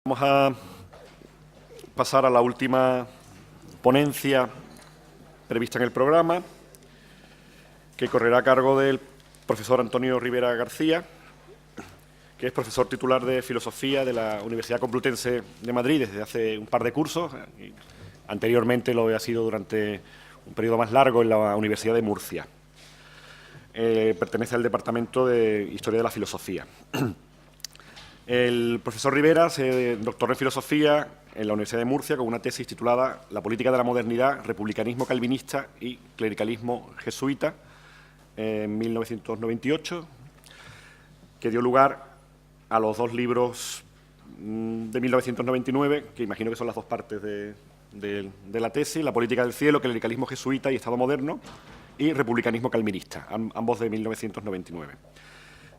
Vamos a pasar a la última ponencia prevista en el programa, que correrá a cargo del profesor Antonio Rivera García, que es profesor titular de Filosofía de la Universidad Complutense de Madrid desde hace un par de cursos. Y anteriormente lo había sido durante un periodo más largo en la Universidad de Murcia. Pertenece al Departamento de Historia de la Filosofía. El profesor Rivera se doctoró en Filosofía en la Universidad de Murcia con una tesis titulada La política de la modernidad, republicanismo calvinista y clericalismo jesuita, en 1998, que dio lugar a los dos libros de 1999, que imagino que son las dos partes de la tesis, La política del cielo, clericalismo jesuita y Estado moderno, y republicanismo calvinista, ambos de 1999.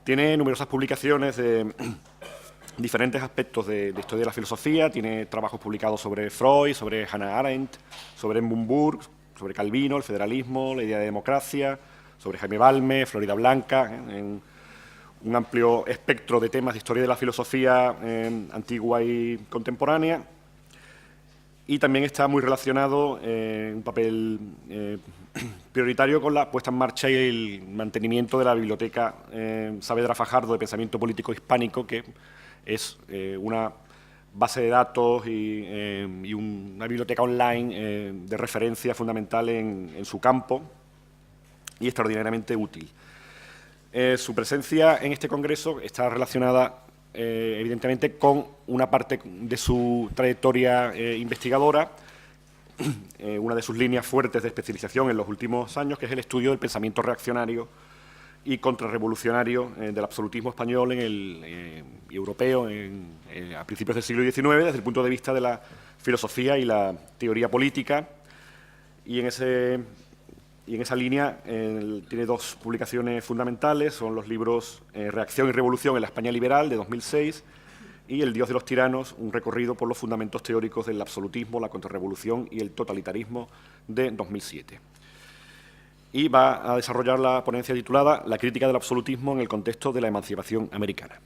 Tiene numerosas publicaciones de diferentes aspectos de historia de la filosofía. Tiene trabajos publicados sobre Freud, sobre Hannah Arendt, sobre Edmund Burke, sobre Calvino, el federalismo, la idea de democracia, sobre Jaime Balme, Florida Blanca, en un amplio espectro de temas de historia de la filosofía antigua y contemporánea. Y también está muy relacionado un papel prioritario con la puesta en marcha y el mantenimiento de la biblioteca Saavedra Fajardo de Pensamiento Político Hispánico, que es una base de datos y una biblioteca online de referencia fundamental en su campo y extraordinariamente útil. Su presencia en este congreso está relacionada evidentemente con una parte de su trayectoria investigadora, una de sus líneas fuertes de especialización en los últimos años, que es el estudio del pensamiento reaccionario y contrarrevolucionario del absolutismo español y europeo a principios del siglo XIX, desde el punto de vista de la filosofía y la teoría política. Y en esa línea tiene dos publicaciones fundamentales, son los libros Reacción y Revolución en la España liberal, de 2006, y El Dios de los tiranos, un recorrido por los fundamentos teóricos del absolutismo, la contrarrevolución y el totalitarismo, de 2007. Y va a desarrollar la ponencia titulada La crítica del absolutismo en el contexto de la emancipación americana.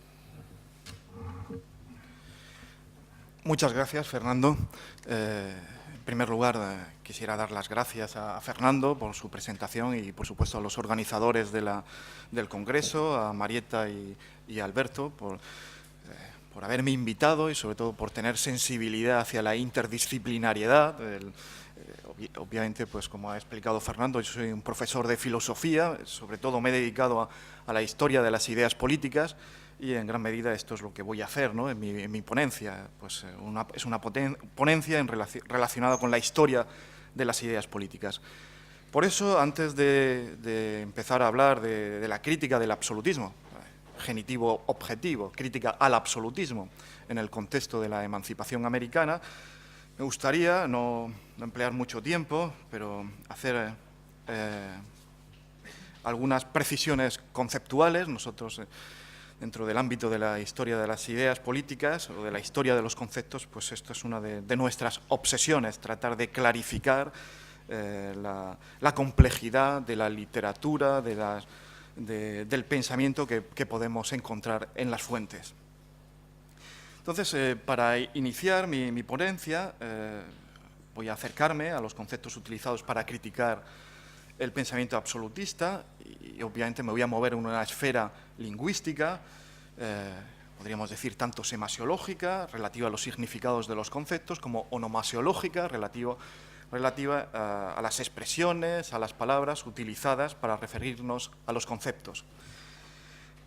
Muchas gracias, Fernando. En primer lugar, quisiera dar las gracias a Fernando por su presentación y, por supuesto, a los organizadores del Congreso, a Marieta y a Alberto, por haberme invitado y, sobre todo, por tener sensibilidad hacia la interdisciplinariedad. Obviamente, pues como ha explicado Fernando, yo soy un profesor de filosofía, sobre todo me he dedicado a la historia de las ideas políticas y en gran medida esto es lo que voy a hacer, ¿no? en mi ponencia. Pues, es una ponencia relacionada con la historia de las ideas políticas. Por eso, antes de empezar a hablar de la crítica del absolutismo, genitivo objetivo, crítica al absolutismo en el contexto de la emancipación americana, me gustaría no emplear mucho tiempo, pero hacer algunas precisiones conceptuales. Nosotros, dentro del ámbito de la historia de las ideas políticas o de la historia de los conceptos, pues esto es una de nuestras obsesiones, tratar de clarificar la complejidad de la literatura, del pensamiento que podemos encontrar en las fuentes. Entonces, para iniciar mi ponencia, voy a acercarme a los conceptos utilizados para criticar el pensamiento absolutista y obviamente me voy a mover en una esfera lingüística, podríamos decir tanto semasiológica, relativa a los significados de los conceptos, como onomasiológica, relativa a las expresiones, a las palabras utilizadas para referirnos a los conceptos.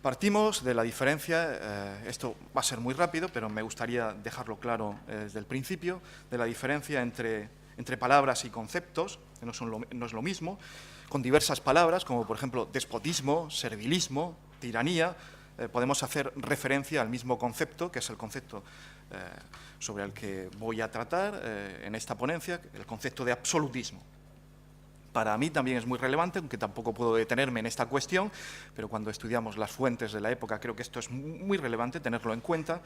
Partimos de la diferencia, esto va a ser muy rápido, pero me gustaría dejarlo claro desde el principio, de la diferencia entre palabras y conceptos, que no es lo mismo, con diversas palabras, como por ejemplo despotismo, servilismo, tiranía, podemos hacer referencia al mismo concepto, que es el concepto sobre el que voy a tratar en esta ponencia, el concepto de absolutismo. Para mí también es muy relevante, aunque tampoco puedo detenerme en esta cuestión, pero cuando estudiamos las fuentes de la época creo que esto es muy relevante tenerlo en cuenta,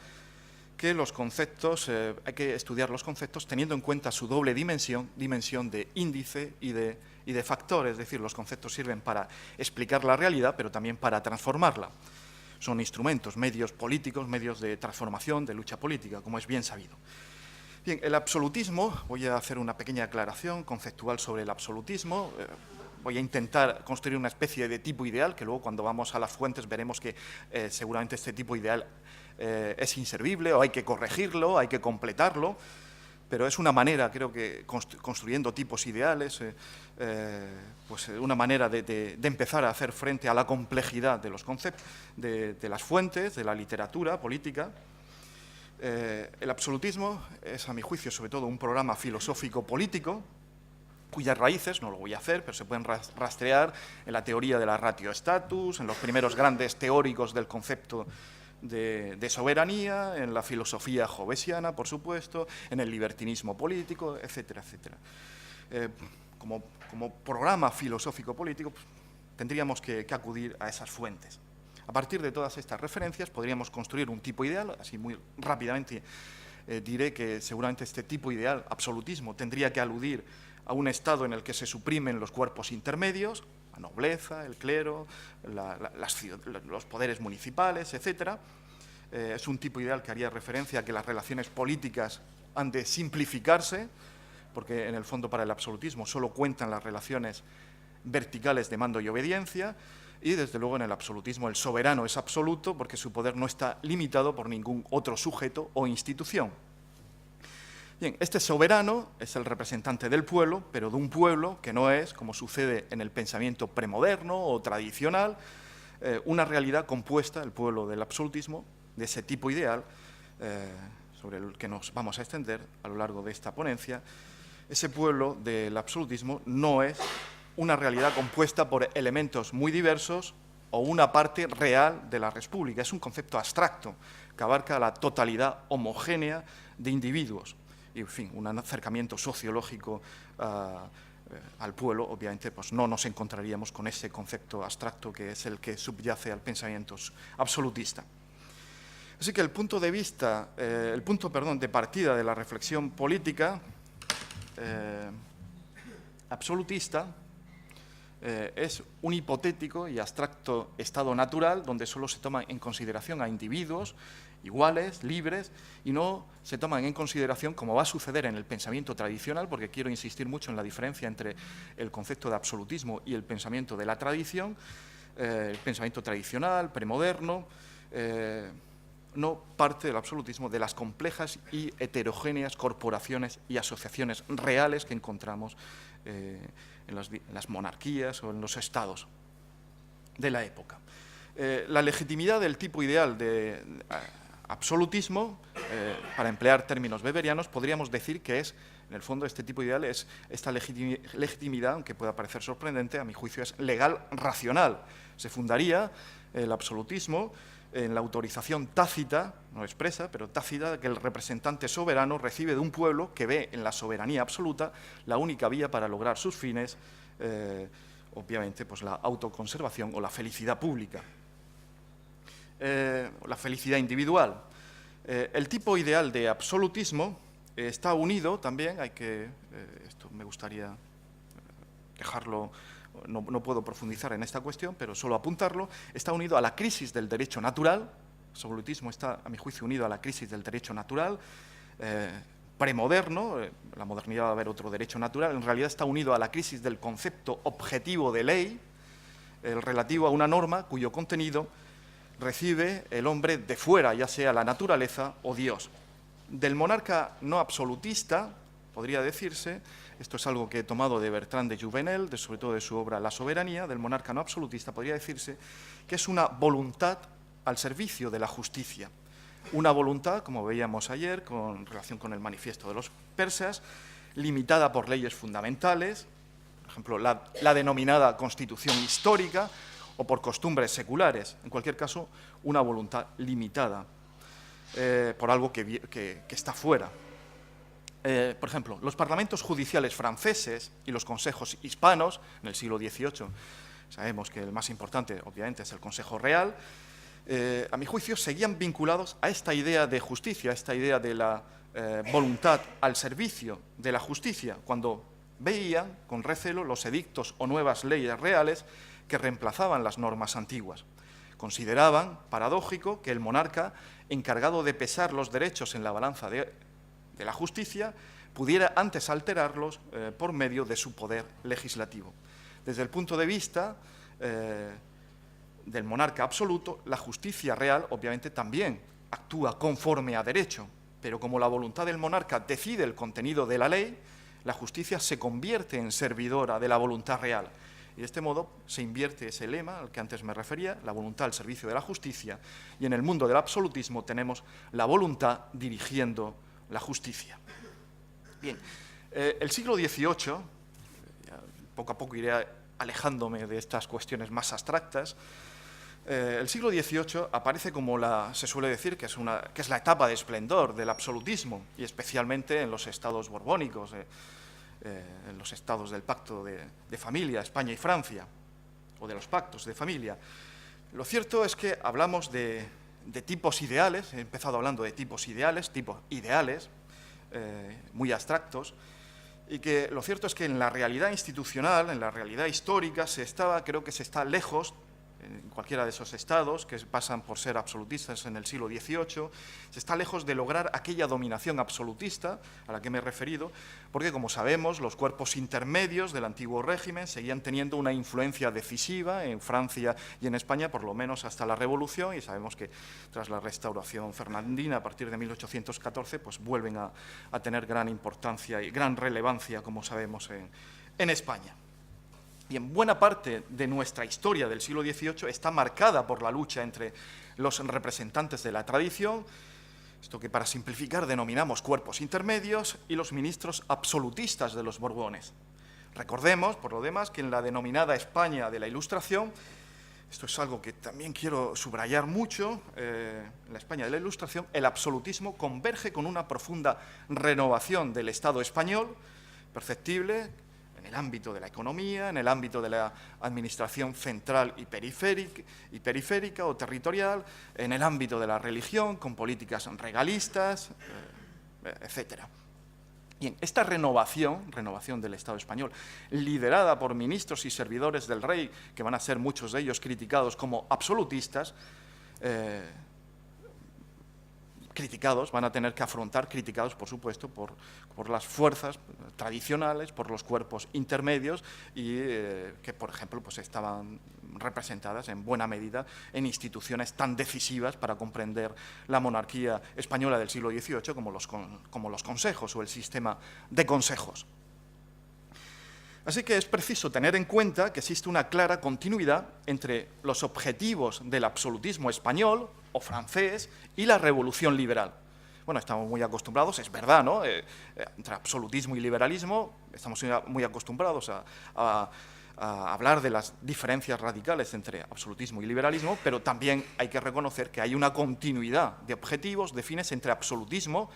que los conceptos, hay que estudiar los conceptos teniendo en cuenta su doble dimensión de índice y de factor, es decir, los conceptos sirven para explicar la realidad, pero también para transformarla. son instrumentos, medios políticos, medios de transformación, de lucha política, como es bien sabido. Bien, el absolutismo, voy a hacer una pequeña aclaración conceptual sobre el absolutismo. Voy a intentar construir una especie de tipo ideal, que luego cuando vamos a las fuentes veremos que seguramente este tipo ideal es inservible o hay que corregirlo, hay que completarlo, pero es una manera, creo que construyendo tipos ideales, pues una manera de empezar a hacer frente a la complejidad de los conceptos, de las fuentes, de la literatura política. El absolutismo es, a mi juicio, sobre todo un programa filosófico-político, cuyas raíces, no lo voy a hacer, pero se pueden rastrear en la teoría de la ratio status, en los primeros grandes teóricos del concepto de soberanía, en la filosofía hobbesiana, por supuesto, en el libertinismo político, etcétera, etcétera. Como programa filosófico-político, pues, tendríamos que acudir a esas fuentes. A partir de todas estas referencias podríamos construir un tipo ideal, así muy rápidamente diré que seguramente este tipo ideal, absolutismo, tendría que aludir a un estado en el que se suprimen los cuerpos intermedios, la nobleza, el clero, los poderes municipales, etc. Es un tipo ideal que haría referencia a que las relaciones políticas han de simplificarse, porque en el fondo para el absolutismo solo cuentan las relaciones verticales de mando y obediencia, y desde luego en el absolutismo el soberano es absoluto porque su poder no está limitado por ningún otro sujeto o institución. Bien, este soberano es el representante del pueblo, pero de un pueblo que no es, como sucede en el pensamiento premoderno o tradicional, una realidad compuesta, el pueblo del absolutismo, de ese tipo ideal, sobre el que nos vamos a extender a lo largo de esta ponencia. Ese pueblo del absolutismo no es una realidad compuesta por elementos muy diversos o una parte real de la república. Es un concepto abstracto que abarca la totalidad homogénea de individuos. Y, en fin, un acercamiento sociológico al pueblo, obviamente, pues no nos encontraríamos con ese concepto abstracto que es el que subyace al pensamiento absolutista. Así que el punto de partida de la reflexión política absolutista es un hipotético y abstracto estado natural donde solo se toman en consideración a individuos iguales, libres, y no se toman en consideración, como va a suceder en el pensamiento tradicional, porque quiero insistir mucho en la diferencia entre el concepto de absolutismo y el pensamiento de la tradición, el pensamiento tradicional, premoderno, no parte del absolutismo de las complejas y heterogéneas corporaciones y asociaciones reales que encontramos en las monarquías o en los estados de la época. La legitimidad del tipo ideal de absolutismo, para emplear términos weberianos, podríamos decir que es, en el fondo, este tipo ideal es esta legitimidad, aunque pueda parecer sorprendente, a mi juicio es legal racional. Se fundaría el absolutismo en la autorización tácita, no expresa, pero tácita, que el representante soberano recibe de un pueblo que ve en la soberanía absoluta la única vía para lograr sus fines, obviamente, pues la autoconservación o la felicidad pública, la felicidad individual. El tipo ideal de absolutismo está unido también, esto me gustaría dejarlo. No puedo profundizar en esta cuestión, pero solo apuntarlo, está unido a la crisis del derecho natural. El absolutismo está, a mi juicio, unido a la crisis del derecho natural, premoderno, la modernidad va a haber otro derecho natural, en realidad está unido a la crisis del concepto objetivo de ley, el relativo a una norma cuyo contenido recibe el hombre de fuera, ya sea la naturaleza o Dios. Del monarca no absolutista, podría decirse, esto es algo que he tomado de Bertrand de Jouvenel, sobre todo de su obra La soberanía, del monarca no absolutista, podría decirse que es una voluntad al servicio de la justicia. Una voluntad, como veíamos ayer, en relación con el manifiesto de los persas, limitada por leyes fundamentales, por ejemplo, la denominada Constitución histórica, o por costumbres seculares. En cualquier caso, una voluntad limitada por algo que está fuera. Por ejemplo, los parlamentos judiciales franceses y los consejos hispanos en el siglo XVIII, sabemos que el más importante, obviamente, es el Consejo Real, a mi juicio, seguían vinculados a esta idea de justicia, a esta idea de la voluntad al servicio de la justicia, cuando veían con recelo los edictos o nuevas leyes reales que reemplazaban las normas antiguas. Consideraban paradójico que el monarca, encargado de pesar los derechos en la balanza de la justicia, pudiera antes alterarlos por medio de su poder legislativo. Desde el punto de vista del monarca absoluto, la justicia real obviamente también actúa conforme a derecho, pero como la voluntad del monarca decide el contenido de la ley, la justicia se convierte en servidora de la voluntad real. Y de este modo se invierte ese lema al que antes me refería, la voluntad al servicio de la justicia, y en el mundo del absolutismo tenemos la voluntad dirigiendo la justicia. Bien, el siglo XVIII, poco a poco iré alejándome de estas cuestiones más abstractas, el siglo XVIII aparece como se suele decir que es la etapa de esplendor del absolutismo, y especialmente en los estados borbónicos, en los estados del pacto de familia, España y Francia, o de los pactos de familia. Lo cierto es que hablamos de tipos ideales, he empezado hablando de tipos ideales muy abstractos, y que lo cierto es que en la realidad institucional, en la realidad histórica, creo que se está lejos, en cualquiera de esos estados que pasan por ser absolutistas en el siglo XVIII, se está lejos de lograr aquella dominación absolutista a la que me he referido, porque, como sabemos, los cuerpos intermedios del antiguo régimen seguían teniendo una influencia decisiva en Francia y en España, por lo menos hasta la Revolución, y sabemos que tras la restauración fernandina, a partir de 1814, pues vuelven a tener gran importancia y gran relevancia, como sabemos, en España. Y en buena parte de nuestra historia del siglo XVIII está marcada por la lucha entre los representantes de la tradición, esto que para simplificar denominamos cuerpos intermedios, y los ministros absolutistas de los Borbones. Recordemos, por lo demás, que en la denominada España de la Ilustración, esto es algo que también quiero subrayar mucho, en la España de la Ilustración, el absolutismo converge con una profunda renovación del Estado español, perceptible en el ámbito de la economía, en el ámbito de la administración central y periférica o territorial, en el ámbito de la religión, con políticas regalistas, etc. Bien, esta renovación del Estado español, liderada por ministros y servidores del rey, que van a ser muchos de ellos criticados como absolutistas, van a tener que afrontar, criticados por supuesto, por las fuerzas tradicionales, por los cuerpos intermedios y que, por ejemplo, pues estaban representadas en buena medida en instituciones tan decisivas para comprender la monarquía española del siglo XVIII como los consejos o el sistema de consejos. Así que es preciso tener en cuenta que existe una clara continuidad entre los objetivos del absolutismo español o francés y la revolución liberal. Bueno, estamos muy acostumbrados, es verdad, ¿no? Entre absolutismo y liberalismo estamos muy acostumbrados a hablar de las diferencias radicales entre absolutismo y liberalismo, pero también hay que reconocer que hay una continuidad de objetivos, de fines entre absolutismo,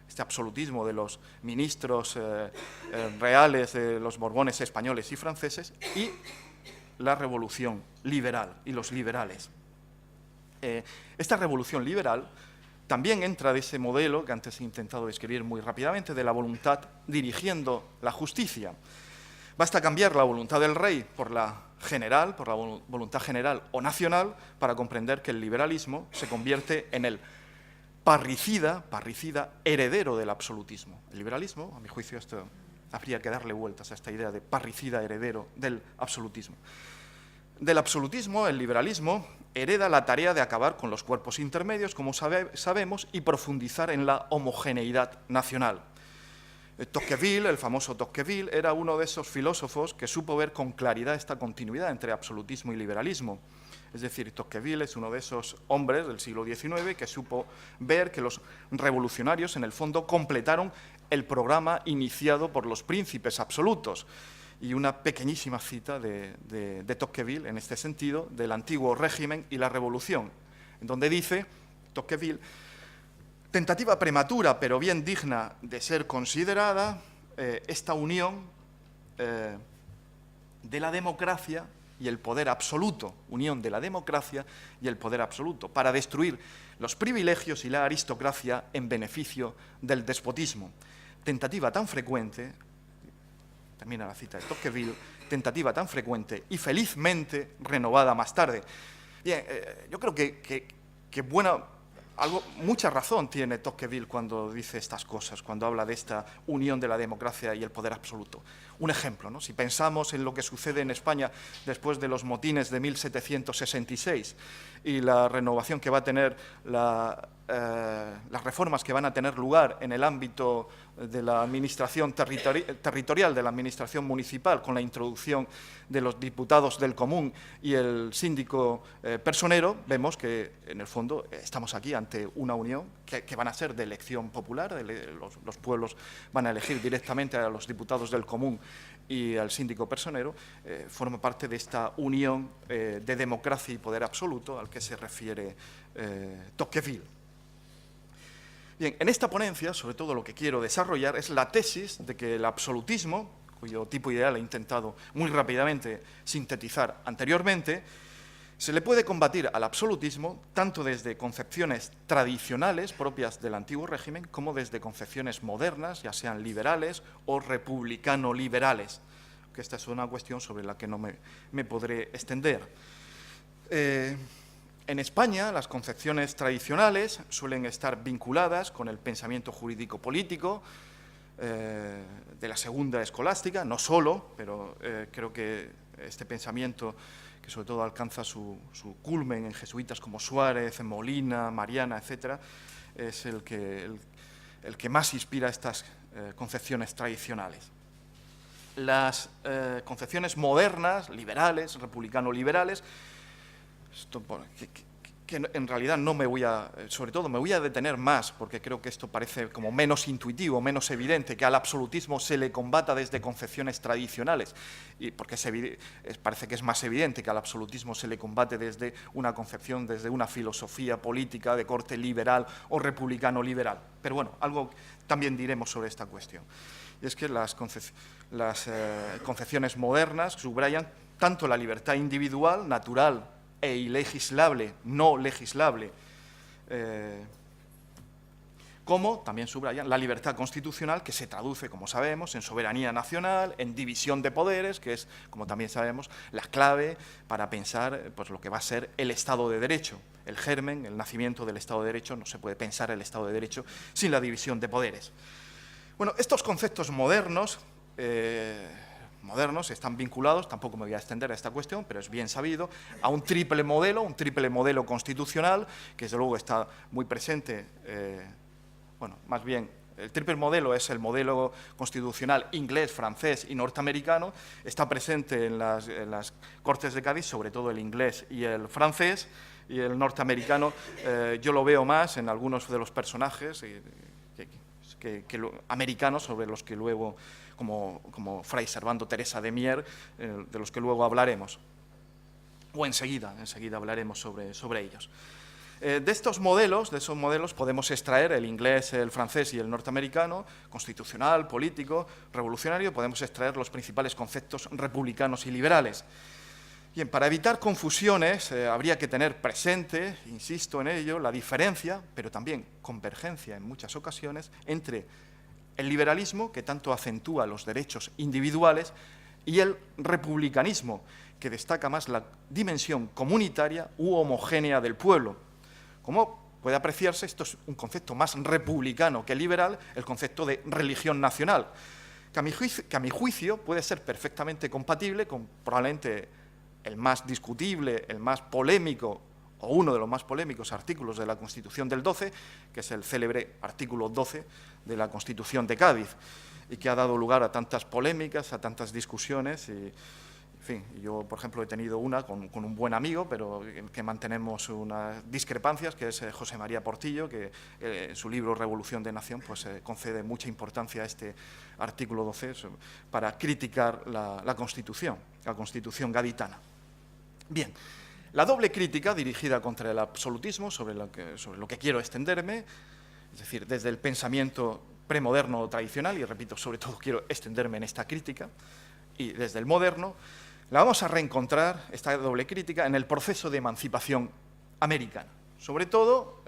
este absolutismo de los ministros reales de los Borbones españoles y franceses, y la revolución liberal y los liberales. Esta revolución liberal también entra de ese modelo que antes he intentado describir muy rápidamente, de la voluntad dirigiendo la justicia. Basta cambiar la voluntad del rey por la voluntad general o nacional para comprender que el liberalismo se convierte en el parricida heredero del absolutismo. El liberalismo, a mi juicio, esto habría que darle vueltas a esta idea de parricida heredero del absolutismo. Del absolutismo, el liberalismo hereda la tarea de acabar con los cuerpos intermedios, como sabemos, y profundizar en la homogeneidad nacional. Tocqueville, el famoso Tocqueville, era uno de esos filósofos que supo ver con claridad esta continuidad entre absolutismo y liberalismo. Es decir, Tocqueville es uno de esos hombres del siglo XIX que supo ver que los revolucionarios, en el fondo, completaron el programa iniciado por los príncipes absolutos. Y una pequeñísima cita de Tocqueville, en este sentido, del antiguo régimen y la revolución, en donde dice Tocqueville: tentativa prematura, pero bien digna de ser considerada, esta unión de la democracia y el poder absoluto, para destruir los privilegios y la aristocracia en beneficio del despotismo. Tentativa tan frecuente, termina la cita de Tocqueville, tentativa tan frecuente y felizmente renovada más tarde. Bien, yo creo que mucha razón tiene Tocqueville cuando dice estas cosas, cuando habla de esta unión de la democracia y el poder absoluto. Un ejemplo, ¿no? Si pensamos en lo que sucede en España después de los motines de 1766 y la renovación que va a tener las reformas que van a tener lugar en el ámbito de la administración territorial, de la administración municipal, con la introducción de los diputados del común y el síndico personero, vemos que en el fondo estamos aquí ante una unión que van a ser de elección popular, los pueblos van a elegir directamente a los diputados del común y al síndico personero, forma parte de esta unión de democracia y poder absoluto al que se refiere Tocqueville. Bien, en esta ponencia, sobre todo lo que quiero desarrollar es la tesis de que el absolutismo, cuyo tipo ideal he intentado muy rápidamente sintetizar anteriormente, se le puede combatir al absolutismo tanto desde concepciones tradicionales propias del antiguo régimen como desde concepciones modernas, ya sean liberales o republicano-liberales, que esta es una cuestión sobre la que no me podré extender. En España, las concepciones tradicionales suelen estar vinculadas con el pensamiento jurídico-político de la segunda escolástica, no solo, pero creo que este pensamiento, que sobre todo alcanza su culmen en jesuitas como Suárez, Molina, Mariana, etc., es el que más inspira estas concepciones tradicionales. Las concepciones modernas, liberales, republicano-liberales, que en realidad no me voy a, sobre todo me voy a detener más, porque creo que esto parece como menos intuitivo, menos evidente, que al absolutismo se le combata desde concepciones tradicionales, y porque parece que es más evidente que al absolutismo se le combate desde una concepción, desde una filosofía política de corte liberal o republicano-liberal. Pero bueno, algo también diremos sobre esta cuestión. Y es que las concepciones modernas subrayan tanto la libertad individual, natural e ilegislable, no legislable, como también subrayan la libertad constitucional, que se traduce, como sabemos, en soberanía nacional, en división de poderes, que es, como también sabemos, la clave para pensar pues, lo que va a ser el Estado de Derecho, el germen, el nacimiento del Estado de Derecho. No se puede pensar el Estado de Derecho sin la división de poderes. Bueno, estos conceptos modernos están vinculados, tampoco me voy a extender a esta cuestión, pero es bien sabido, a un triple modelo constitucional, que desde luego está muy presente, bueno, más bien, el triple modelo es el modelo constitucional inglés, francés y norteamericano, está presente en las Cortes de Cádiz, sobre todo el inglés y el francés, y el norteamericano yo lo veo más en algunos de los personajes americanos, sobre los que luego, como Fray Servando Teresa de Mier, de los que luego hablaremos, o enseguida hablaremos sobre ellos. De esos modelos podemos extraer el inglés, el francés y el norteamericano, constitucional, político, revolucionario, podemos extraer los principales conceptos republicanos y liberales. Bien, para evitar confusiones habría que tener presente, insisto en ello, la diferencia, pero también convergencia en muchas ocasiones, entre el liberalismo, que tanto acentúa los derechos individuales, y el republicanismo, que destaca más la dimensión comunitaria u homogénea del pueblo. Como puede apreciarse, esto es un concepto más republicano que liberal, el concepto de religión nacional, que a mi juicio puede ser perfectamente compatible con probablemente el más discutible, el más polémico, o uno de los más polémicos artículos de la Constitución del 12, que es el célebre artículo 12 de la Constitución de Cádiz, y que ha dado lugar a tantas polémicas, a tantas discusiones. Y, en fin, yo, por ejemplo, he tenido una con un buen amigo, pero que mantenemos unas discrepancias, que es José María Portillo, que en su libro Revolución de Nación pues, concede mucha importancia a este artículo 12 para criticar la Constitución gaditana. Bien, la doble crítica dirigida contra el absolutismo, sobre lo que quiero extenderme, es decir, desde el pensamiento premoderno tradicional, y repito, sobre todo quiero extenderme en esta crítica, y desde el moderno, la vamos a reencontrar, esta doble crítica, en el proceso de emancipación americana, sobre todo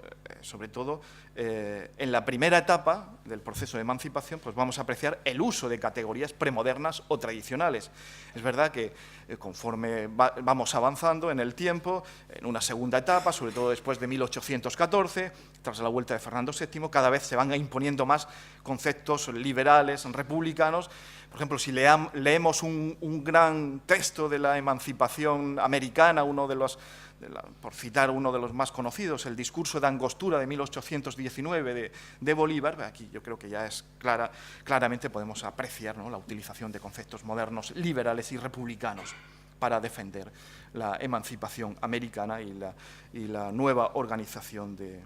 en la primera etapa del proceso de emancipación, pues vamos a apreciar el uso de categorías premodernas o tradicionales. Es verdad que conforme vamos avanzando en el tiempo, en una segunda etapa, sobre todo después de 1814, tras la vuelta de Fernando VII, cada vez se van imponiendo más conceptos liberales, republicanos. Por ejemplo, si leemos un gran texto de la emancipación americana, por citar uno de los más conocidos, el discurso de Angostura de 1819 de Bolívar, aquí yo creo que ya es claramente podemos apreciar, ¿no?, la utilización de conceptos modernos, liberales y republicanos para defender la emancipación americana y la nueva organización de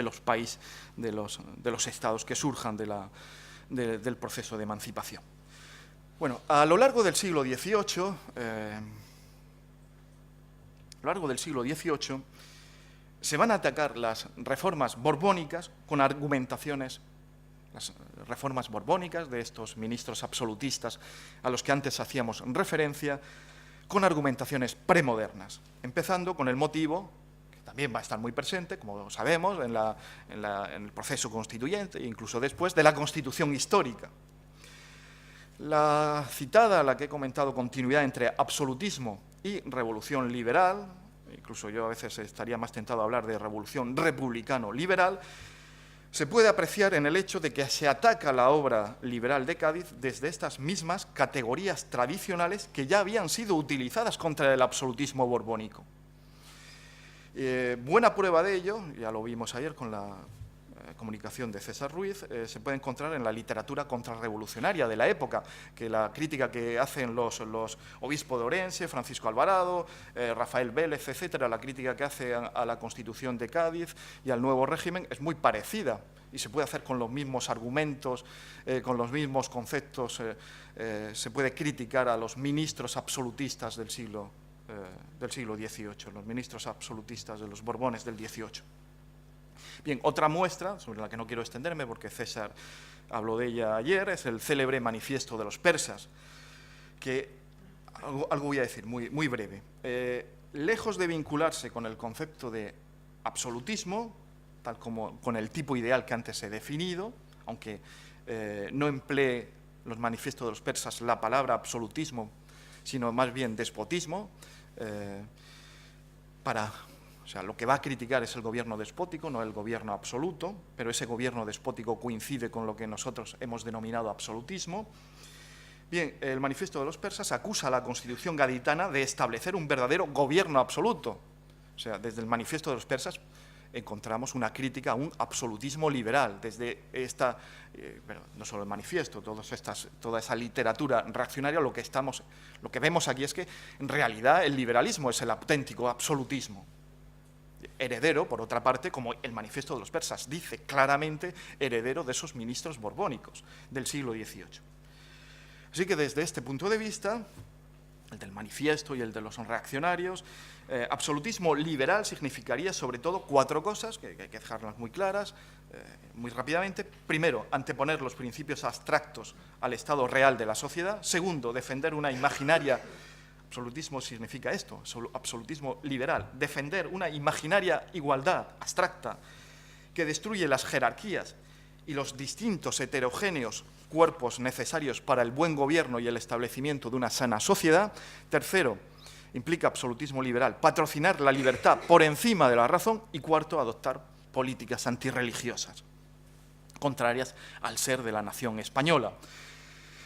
los países, de los estados que surjan del proceso de emancipación. Bueno, a lo largo del siglo XVIII, se van a atacar las reformas borbónicas con argumentaciones, las reformas borbónicas de estos ministros absolutistas a los que antes hacíamos referencia, con argumentaciones premodernas, empezando con el motivo, que también va a estar muy presente, como sabemos, en el proceso constituyente e incluso después, de la Constitución histórica. La citada, la que he comentado, continuidad entre absolutismo y revolución liberal, incluso yo a veces estaría más tentado a hablar de revolución republicano-liberal, se puede apreciar en el hecho de que se ataca la obra liberal de Cádiz desde estas mismas categorías tradicionales que ya habían sido utilizadas contra el absolutismo borbónico. Buena prueba de ello, ya lo vimos ayer con la comunicación de César Ruiz, se puede encontrar en la literatura contrarrevolucionaria de la época, que la crítica que hacen los obispos de Orense, Francisco Alvarado, Rafael Vélez, etcétera, la crítica que hace a la Constitución de Cádiz y al nuevo régimen es muy parecida y se puede hacer con los mismos argumentos, con los mismos conceptos, se puede criticar a los ministros absolutistas del siglo XVIII, los ministros absolutistas de los Borbones del XVIII. Bien, otra muestra, sobre la que no quiero extenderme porque César habló de ella ayer, es el célebre manifiesto de los persas, que algo voy a decir muy breve. Lejos de vincularse con el concepto de absolutismo, tal como con el tipo ideal que antes he definido, aunque no emplee los manifiestos de los persas la palabra absolutismo, sino más bien despotismo, o sea, lo que va a criticar es el gobierno despótico, no el gobierno absoluto, pero ese gobierno despótico coincide con lo que nosotros hemos denominado absolutismo. Bien, el manifiesto de los persas acusa a la Constitución gaditana de establecer un verdadero gobierno absoluto. O sea, desde el manifiesto de los persas encontramos una crítica a un absolutismo liberal. Desde no solo el manifiesto, toda esa literatura reaccionaria, lo que vemos aquí es que en realidad el liberalismo es el auténtico absolutismo. Heredero, por otra parte, como el manifiesto de los persas dice claramente, heredero de esos ministros borbónicos del siglo XVIII. Así que desde este punto de vista, el del manifiesto y el de los reaccionarios, absolutismo liberal significaría sobre todo cuatro cosas, que hay que dejarlas muy claras, muy rápidamente. Primero, anteponer los principios abstractos al estado real de la sociedad. Segundo, defender una imaginaria. Absolutismo significa esto, absolutismo liberal, defender una imaginaria igualdad abstracta que destruye las jerarquías y los distintos heterogéneos cuerpos necesarios para el buen gobierno y el establecimiento de una sana sociedad. Tercero, implica absolutismo liberal, patrocinar la libertad por encima de la razón. Y cuarto, adoptar políticas antirreligiosas, contrarias al ser de la nación española.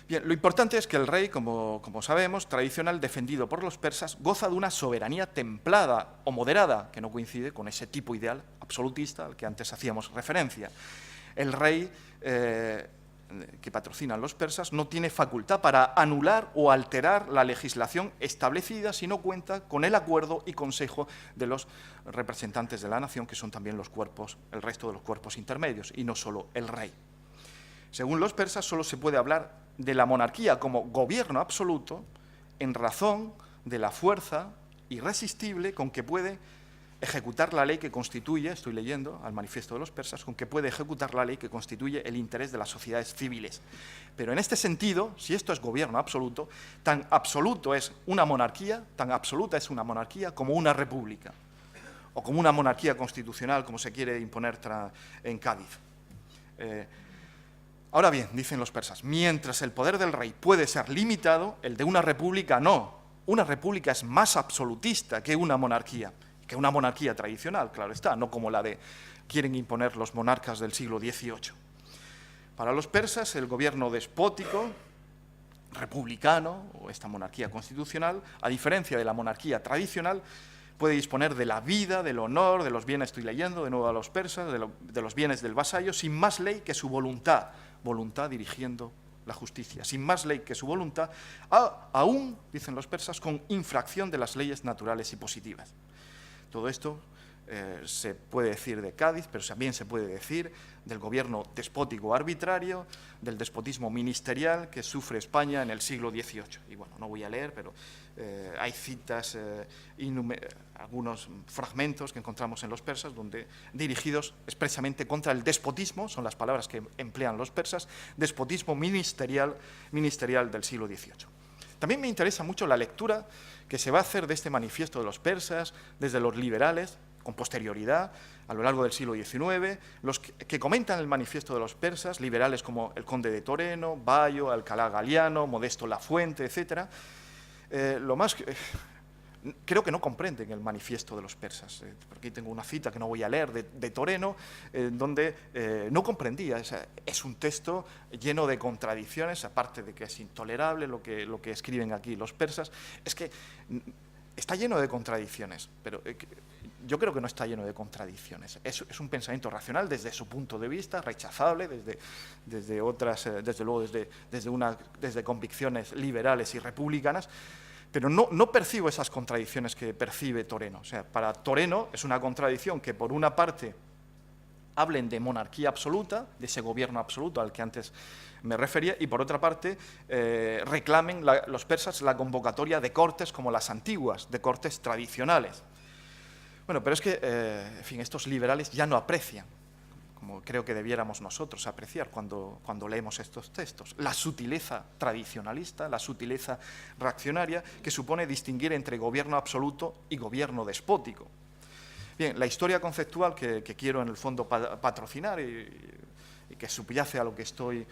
Bien, lo importante es que el rey, como sabemos, tradicional, defendido por los persas, goza de una soberanía templada o moderada, que no coincide con ese tipo ideal absolutista al que antes hacíamos referencia. El rey que patrocinan los persas no tiene facultad para anular o alterar la legislación establecida si no cuenta con el acuerdo y consejo de los representantes de la nación, que son también el resto de los cuerpos intermedios, y no solo el rey. Según los persas, solo se puede hablar de la monarquía como gobierno absoluto en razón de la fuerza irresistible con que puede ejecutar la ley que constituye, estoy leyendo al manifiesto de los persas, con que puede ejecutar la ley que constituye el interés de las sociedades civiles. Pero en este sentido, si esto es gobierno absoluto, tan absoluta es una monarquía como una república. o como una monarquía constitucional, como se quiere imponer en Cádiz. Ahora bien, dicen los persas, mientras el poder del rey puede ser limitado, el de una república no. Una república es más absolutista que una monarquía tradicional, claro está, no como la de quieren imponer los monarcas del siglo XVIII. Para los persas, el gobierno despótico, republicano, o esta monarquía constitucional, a diferencia de la monarquía tradicional, puede disponer de la vida, del honor, de los bienes, estoy leyendo de nuevo a los persas, de los bienes del vasallo, sin más ley que su voluntad dirigiendo la justicia, sin más ley que su voluntad, aún, dicen los persas, con infracción de las leyes naturales y positivas. Todo esto se puede decir de Cádiz, pero también se puede decir del gobierno despótico arbitrario, del despotismo ministerial que sufre España en el siglo XVIII. Y bueno, no voy a leer, pero hay citas, algunos fragmentos que encontramos en los persas, donde dirigidos expresamente contra el despotismo, son las palabras que emplean los persas, despotismo ministerial del siglo XVIII. También me interesa mucho la lectura que se va a hacer de este manifiesto de los persas, desde los liberales, con posterioridad, a lo largo del siglo XIX, los que comentan el manifiesto de los persas, liberales como el conde de Toreno, Bayo, Alcalá Galiano, Modesto Lafuente, etc., creo que no comprenden el manifiesto de los persas. Por aquí tengo una cita que no voy a leer de Toreno, donde no comprendía. Es un texto lleno de contradicciones, aparte de que es intolerable lo que escriben aquí los persas. Es que está lleno de contradicciones, pero yo creo que no está lleno de contradicciones. Es un pensamiento racional desde su punto de vista, rechazable desde otras, desde luego desde convicciones liberales y republicanas, pero no percibo esas contradicciones que percibe Toreno. O sea, para Toreno es una contradicción que, por una parte, hablen de monarquía absoluta, de ese gobierno absoluto al que antes me refería, y por otra parte reclamen los persas la convocatoria de cortes como las antiguas, de cortes tradicionales. Bueno, pero es que, en fin, estos liberales ya no aprecian, como creo que debiéramos nosotros apreciar cuando leemos estos textos, la sutileza tradicionalista, la sutileza reaccionaria que supone distinguir entre gobierno absoluto y gobierno despótico. Bien, la historia conceptual que quiero en el fondo patrocinar y que subyace a lo que estoy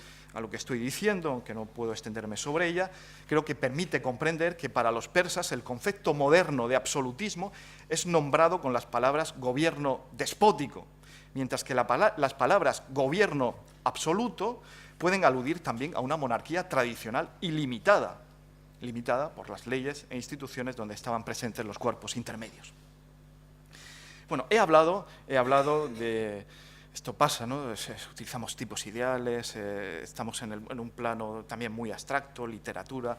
diciendo, aunque no puedo extenderme sobre ella, creo que permite comprender que para los persas el concepto moderno de absolutismo es nombrado con las palabras gobierno despótico, mientras que las palabras gobierno absoluto pueden aludir también a una monarquía tradicional y limitada por las leyes e instituciones donde estaban presentes los cuerpos intermedios. Bueno, he hablado de... Esto pasa, ¿no? Utilizamos tipos ideales, estamos en un plano también muy abstracto, literatura,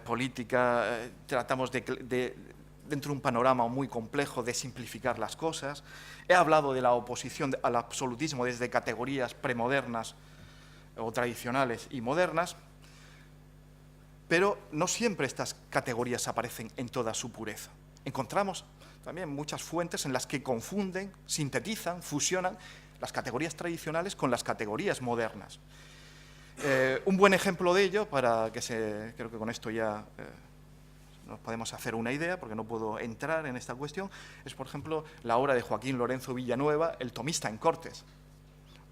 política, tratamos dentro de un panorama muy complejo de simplificar las cosas. He hablado de la oposición al absolutismo desde categorías premodernas o tradicionales y modernas, pero no siempre estas categorías aparecen en toda su pureza. Encontramos también muchas fuentes en las que confunden, sintetizan, fusionan las categorías tradicionales con las categorías modernas. Un buen ejemplo de ello, creo que con esto ya nos podemos hacer una idea, porque no puedo entrar en esta cuestión, es, por ejemplo, la obra de Joaquín Lorenzo Villanueva, El tomista en Cortes,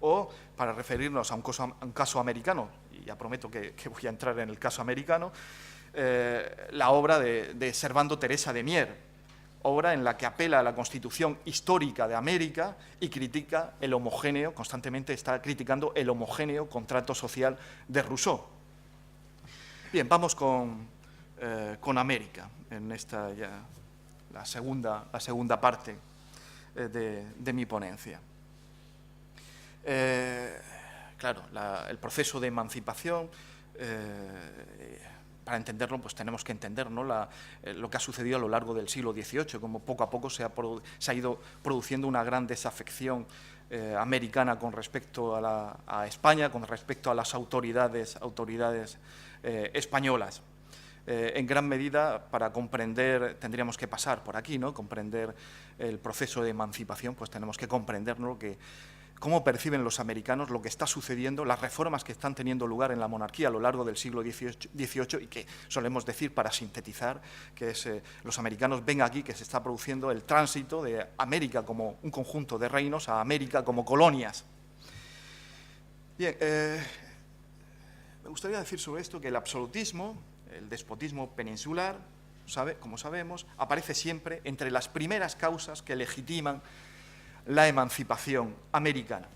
o, para referirnos a un caso americano, y ya prometo que voy a entrar en el caso americano, la obra de Servando Teresa de Mier, obra en la que apela a la Constitución histórica de América y critica el homogéneo, constantemente está criticando el homogéneo contrato social de Rousseau. Bien, vamos con América, en esta ya la segunda parte de mi ponencia. Claro, el proceso de emancipación, para entenderlo, pues tenemos que entender, ¿no?, lo que ha sucedido a lo largo del siglo XVIII, como poco a poco se ha ido produciendo una gran desafección americana con respecto a España, con respecto a las autoridades españolas. En gran medida, para comprender, tendríamos que pasar por aquí, ¿no?, comprender el proceso de emancipación, pues tenemos que comprender, ¿no?, que cómo perciben los americanos lo que está sucediendo, las reformas que están teniendo lugar en la monarquía a lo largo del siglo XVIII y que solemos decir, para sintetizar, que es los americanos ven aquí que se está produciendo el tránsito de América como un conjunto de reinos a América como colonias. Bien, me gustaría decir sobre esto que el absolutismo, el despotismo peninsular, como sabemos, aparece siempre entre las primeras causas que legitiman la emancipación americana.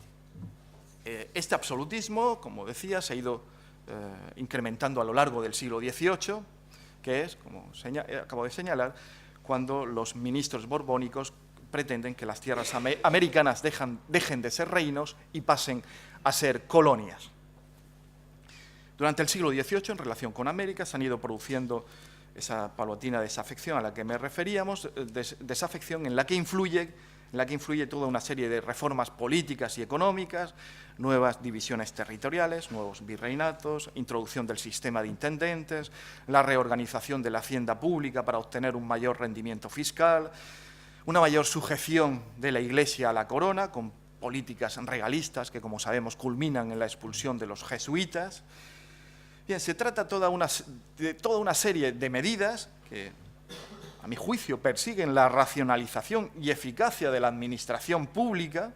Este absolutismo, como decía, se ha ido incrementando a lo largo del siglo XVIII, que es, como acabo de señalar, cuando los ministros borbónicos pretenden que las tierras americanas dejen de ser reinos y pasen a ser colonias. Durante el siglo XVIII, en relación con América, se han ido produciendo esa paulatina desafección a la que me referíamos, desafección en la que influye toda una serie de reformas políticas y económicas, nuevas divisiones territoriales, nuevos virreinatos, introducción del sistema de intendentes, la reorganización de la hacienda pública para obtener un mayor rendimiento fiscal, una mayor sujeción de la Iglesia a la corona, con políticas regalistas que, como sabemos, culminan en la expulsión de los jesuitas. Bien, se trata de toda una serie de medidas que, a mi juicio, persiguen la racionalización y eficacia de la administración pública,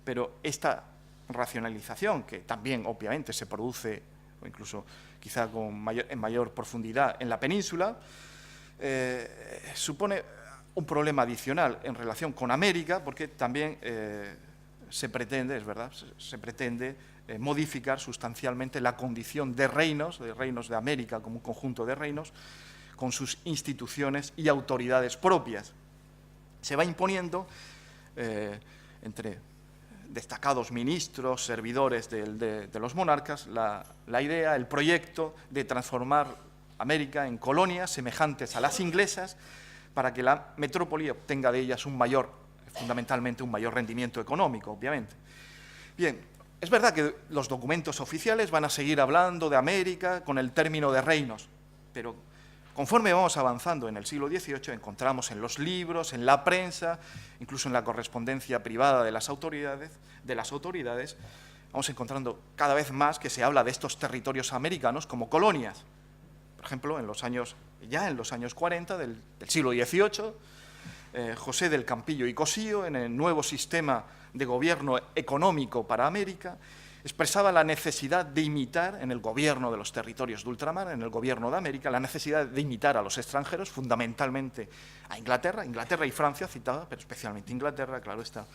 pero esta racionalización, que también obviamente se produce, o incluso quizá en mayor profundidad en la península, supone un problema adicional en relación con América, porque también se pretende, es verdad, se pretende modificar sustancialmente la condición de reinos de América como un conjunto de reinos, con sus instituciones y autoridades propias. Se va imponiendo entre destacados ministros, servidores de los monarcas, la idea, el proyecto de transformar América en colonias semejantes a las inglesas para que la metrópoli obtenga de ellas fundamentalmente un mayor rendimiento económico, obviamente. Bien, es verdad que los documentos oficiales van a seguir hablando de América con el término de reinos, pero conforme vamos avanzando en el siglo XVIII, encontramos en los libros, en la prensa, incluso en la correspondencia privada de las autoridades, vamos encontrando cada vez más que se habla de estos territorios americanos como colonias. Por ejemplo, en los años 40 del siglo XVIII, José del Campillo y Cosío, en el nuevo sistema de gobierno económico para América, expresaba la necesidad de imitar en el gobierno de los territorios de ultramar, en el gobierno de América, la necesidad de imitar a los extranjeros, fundamentalmente a Inglaterra y Francia citada, pero especialmente Inglaterra, claro está,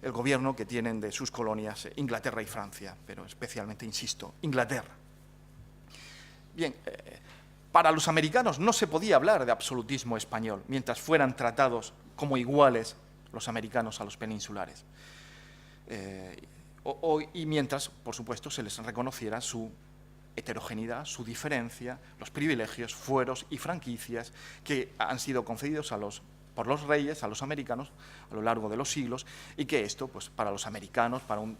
el gobierno que tienen de sus colonias Inglaterra y Francia, pero especialmente, insisto, Inglaterra. Bien, para los americanos no se podía hablar de absolutismo español, mientras fueran tratados como iguales los americanos a los peninsulares. Y mientras, por supuesto, se les reconociera su heterogeneidad, su diferencia, los privilegios, fueros y franquicias que han sido concedidos por los reyes a los americanos a lo largo de los siglos, y que esto, pues, para los americanos, para un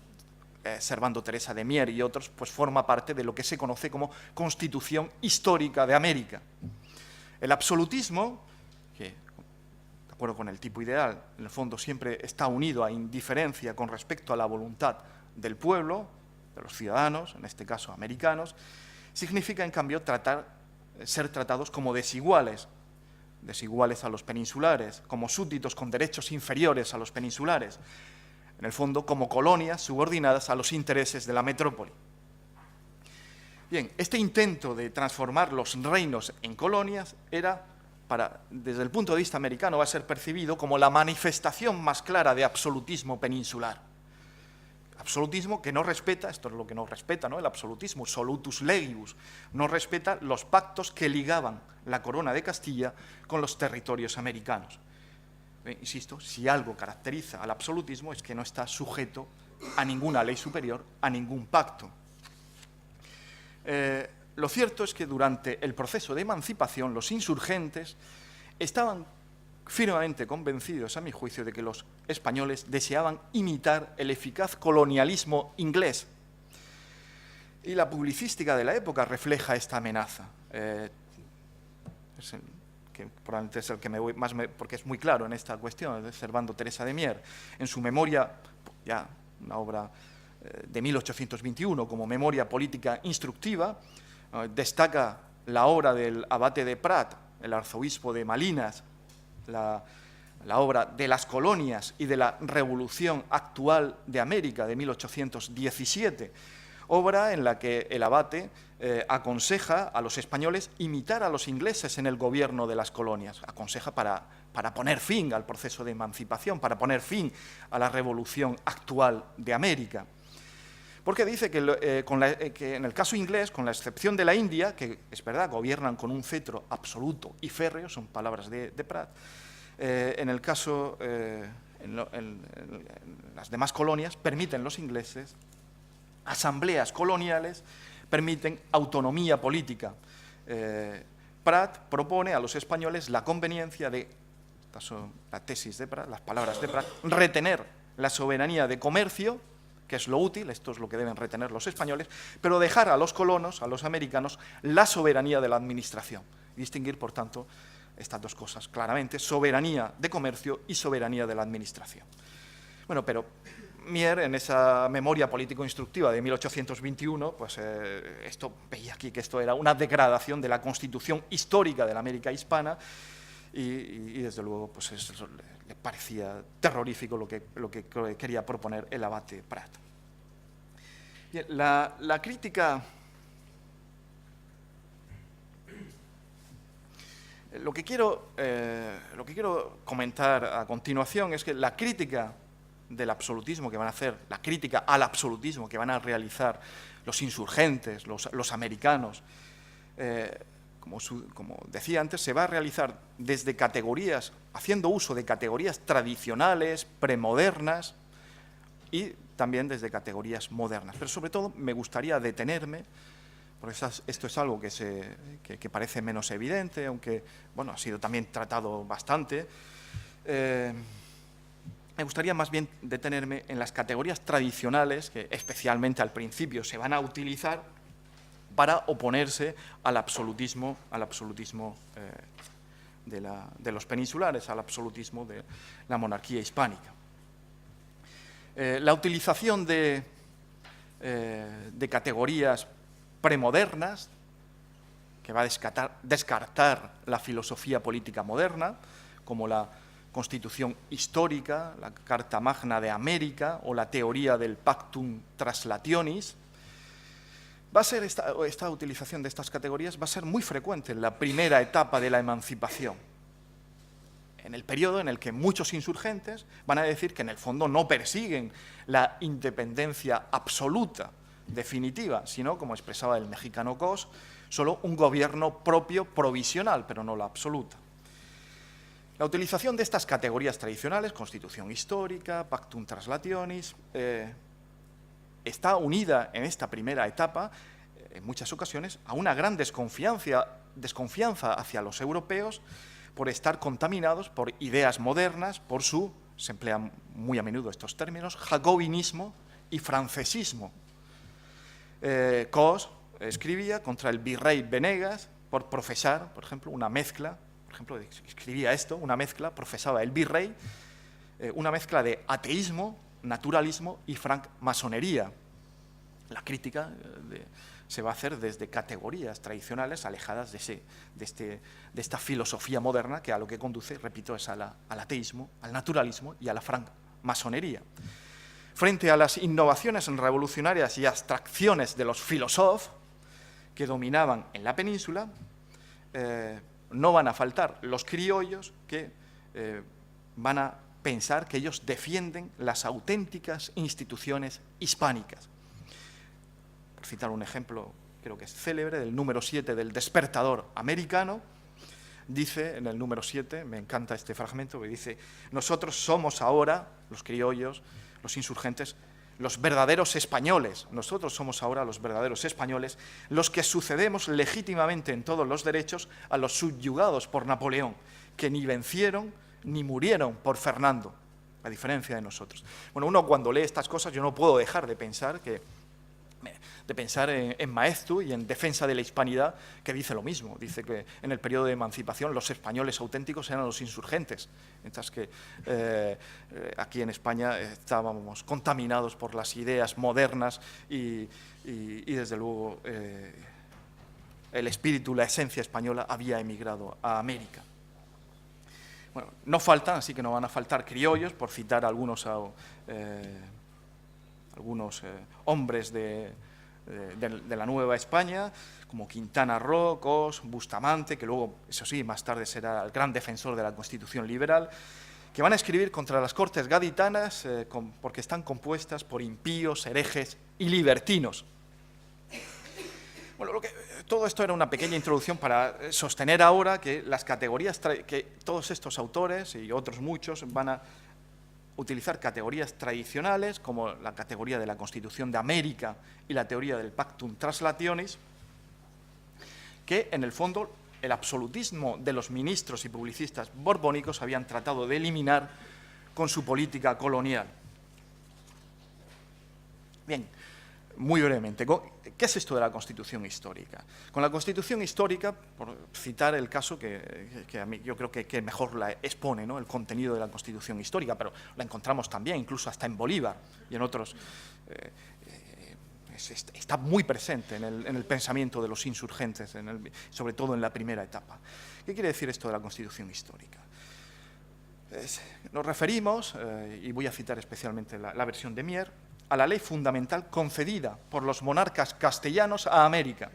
Servando Teresa de Mier y otros, pues forma parte de lo que se conoce como Constitución Histórica de América. El absolutismo, que, de acuerdo con el tipo ideal, en el fondo siempre está unido a indiferencia con respecto a la voluntad del pueblo, de los ciudadanos, en este caso americanos, significa, en cambio, ser tratados como desiguales a los peninsulares, como súbditos con derechos inferiores a los peninsulares, en el fondo como colonias subordinadas a los intereses de la metrópoli. Bien, este intento de transformar los reinos en colonias era, desde el punto de vista americano, va a ser percibido como la manifestación más clara de absolutismo peninsular. Absolutismo que no respeta, esto es lo que no respeta, ¿no? El absolutismo, solutus legibus, no respeta los pactos que ligaban la corona de Castilla con los territorios americanos. Insisto, si algo caracteriza al absolutismo es que no está sujeto a ninguna ley superior, a ningún pacto. Lo cierto es que durante el proceso de emancipación los insurgentes estaban firmemente convencidos, a mi juicio, de que los españoles deseaban imitar el eficaz colonialismo inglés. Y la publicística de la época refleja esta amenaza. Que probablemente es el que me voy más, porque es muy claro en esta cuestión, de Servando Teresa de Mier. En su memoria ya una obra de 1821 como memoria política instructiva. Destaca la obra del abate de Prat, el arzobispo de Malinas, la obra de las colonias y de la revolución actual de América de 1817, obra en la que el abate aconseja a los españoles imitar a los ingleses en el gobierno de las colonias, aconseja para poner fin al proceso de emancipación, para poner fin a la revolución actual de América. Porque dice que en el caso inglés, con la excepción de la India, que es verdad, gobiernan con un cetro absoluto y férreo, son palabras de Prat, en el caso, en las demás colonias, permiten los ingleses asambleas coloniales, permiten autonomía política. Prat propone a los españoles la conveniencia de, estas son la tesis de Prat, las palabras de Prat, retener la soberanía de comercio, que es lo útil, esto es lo que deben retener los españoles, pero dejar a los colonos, a los americanos, la soberanía de la administración. Distinguir, por tanto, estas dos cosas claramente, soberanía de comercio y soberanía de la administración. Bueno, pero Mier, en esa memoria político-instructiva de 1821, pues esto veía aquí que esto era una degradación de la constitución histórica de la América hispana y desde luego, pues eso le parecía terrorífico lo que quería proponer el abate Prat. Bien, la crítica... Lo que quiero comentar a continuación es que la crítica del absolutismo que van a hacer, la crítica al absolutismo que van a realizar los insurgentes, los americanos, como decía antes, se va a realizar desde categorías, haciendo uso de categorías tradicionales, premodernas y también desde categorías modernas. Pero sobre todo me gustaría detenerme, porque esto es algo que parece menos evidente, aunque bueno, ha sido también tratado bastante. Me gustaría más bien detenerme en las categorías tradicionales que especialmente al principio se van a utilizar para oponerse al absolutismo de los peninsulares, al absolutismo de la monarquía hispánica. La utilización de categorías premodernas, que va a descartar la filosofía política moderna, como la Constitución histórica, la Carta Magna de América o la teoría del Pactum Translationis. Va a ser esta utilización de estas categorías va a ser muy frecuente en la primera etapa de la emancipación, en el periodo en el que muchos insurgentes van a decir que en el fondo no persiguen la independencia absoluta, definitiva, sino, como expresaba el mexicano Cos, solo un gobierno propio provisional, pero no la absoluta. La utilización de estas categorías tradicionales, Constitución histórica, Pactum Translationis, está unida en esta primera etapa, en muchas ocasiones, a una gran desconfianza hacia los europeos por estar contaminados por ideas modernas, por se emplean muy a menudo estos términos, jacobinismo y francesismo. Cos escribía contra el virrey Venegas por profesar, por ejemplo, una mezcla, escribía esto, una mezcla, profesaba el virrey, una mezcla de ateísmo, naturalismo y francmasonería. La crítica se va a hacer desde categorías tradicionales alejadas de esta filosofía moderna que a lo que conduce, repito, es al ateísmo, al naturalismo y a la francmasonería. Frente a las innovaciones revolucionarias y abstracciones de los filósofos que dominaban en la península, no van a faltar los criollos que van a pensar que ellos defienden las auténticas instituciones hispánicas. Por citar un ejemplo, creo que es célebre, del número 7 del Despertador americano, dice en el número 7, me encanta este fragmento, que dice: nosotros somos ahora, los criollos, los insurgentes, los verdaderos españoles, nosotros somos ahora los verdaderos españoles, los que sucedemos legítimamente en todos los derechos a los subyugados por Napoleón, que ni vencieron ni murieron por Fernando, a diferencia de nosotros. Bueno, uno cuando lee estas cosas, yo no puedo dejar de pensar que de pensar en Maeztu y en Defensa de la Hispanidad, que dice lo mismo. Dice que en el periodo de emancipación los españoles auténticos eran los insurgentes, mientras que aquí en España estábamos contaminados por las ideas modernas y desde luego, el espíritu, la esencia española había emigrado a América. Bueno, no faltan, así que no van a faltar criollos, por citar algunos hombres de la Nueva España, como Quintana Roo, Cos, Bustamante, que luego, eso sí, más tarde será el gran defensor de la Constitución liberal, que van a escribir contra las Cortes gaditanas porque están compuestas por impíos, herejes y libertinos. Bueno, todo esto era una pequeña introducción para sostener ahora que las categorías, que todos estos autores y otros muchos van a utilizar categorías tradicionales, como la categoría de la Constitución de América y la teoría del Pactum Translationis, que en el fondo el absolutismo de los ministros y publicistas borbónicos habían tratado de eliminar con su política colonial. Bien, muy brevemente, ¿qué es esto de la Constitución histórica? Con la Constitución histórica, por citar el caso que a mí yo creo que mejor la expone, ¿no?, el contenido de la Constitución histórica, pero la encontramos también, incluso hasta en Bolívar y en otros, está muy presente en el pensamiento de los insurgentes, sobre todo en la primera etapa. ¿Qué quiere decir esto de la Constitución histórica? Nos referimos, y voy a citar especialmente la versión de Mier, a la ley fundamental concedida por los monarcas castellanos a América,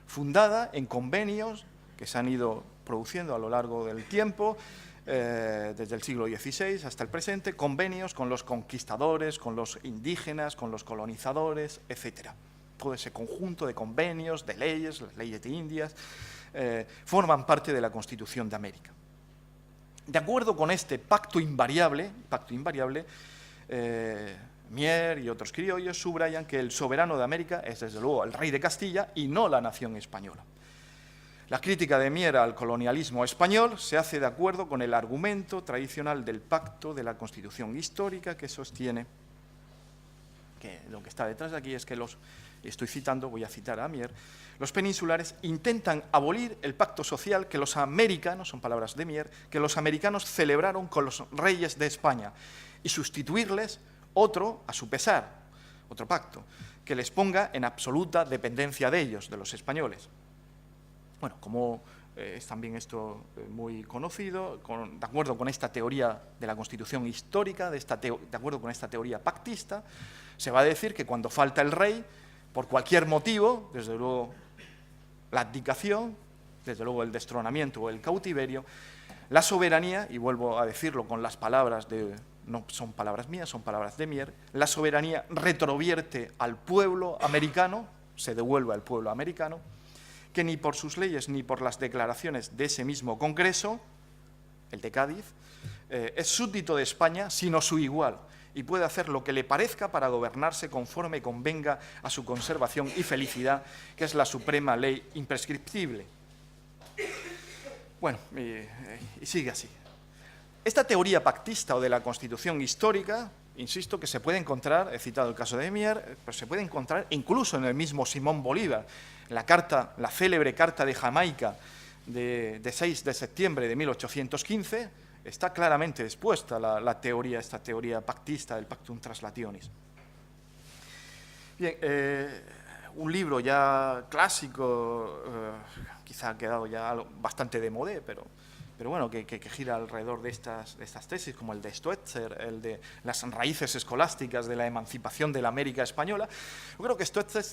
fundada en convenios que se han ido produciendo a lo largo del tiempo, desde el siglo XVI hasta el presente, convenios con los conquistadores, con los indígenas, con los colonizadores, etc. Todo ese conjunto de convenios, de leyes, las leyes de Indias, forman parte de la Constitución de América. De acuerdo con este pacto invariable, Mier y otros criollos subrayan que el soberano de América es, desde luego, el rey de Castilla y no la nación española. La crítica de Mier al colonialismo español se hace de acuerdo con el argumento tradicional del pacto de la Constitución histórica, que sostiene que lo que está detrás de aquí es que estoy citando, voy a citar a Mier, los peninsulares intentan abolir el pacto social que los americanos, son palabras de Mier, que los americanos celebraron con los reyes de España y sustituirles otro, a su pesar, otro pacto, que les ponga en absoluta dependencia de ellos, de los españoles. Bueno, como es también esto muy conocido, de acuerdo con esta teoría de la Constitución histórica, de acuerdo con esta teoría pactista, se va a decir que cuando falta el rey, por cualquier motivo, desde luego la abdicación, desde luego el destronamiento o el cautiverio, la soberanía, y vuelvo a decirlo con las palabras no son palabras mías, son palabras de Mier, la soberanía retrovierte al pueblo americano, se devuelve al pueblo americano, que ni por sus leyes ni por las declaraciones de ese mismo Congreso, el de Cádiz, es súbdito de España, sino su igual, y puede hacer lo que le parezca para gobernarse conforme convenga a su conservación y felicidad, que es la suprema ley imprescriptible. Bueno, y sigue así. Esta teoría pactista o de la Constitución histórica, insisto, que se puede encontrar, he citado el caso de Mier, pero se puede encontrar incluso en el mismo Simón Bolívar, la célebre Carta de Jamaica de 6 de septiembre de 1815, está claramente expuesta esta teoría pactista del Pactum Translationis. Bien, un libro ya clásico, quizá ha quedado ya bastante de modé, pero bueno, que gira alrededor de estas tesis, como el de Stoetzer, el de las raíces escolásticas de la emancipación de la América española. Yo creo que Stoetzer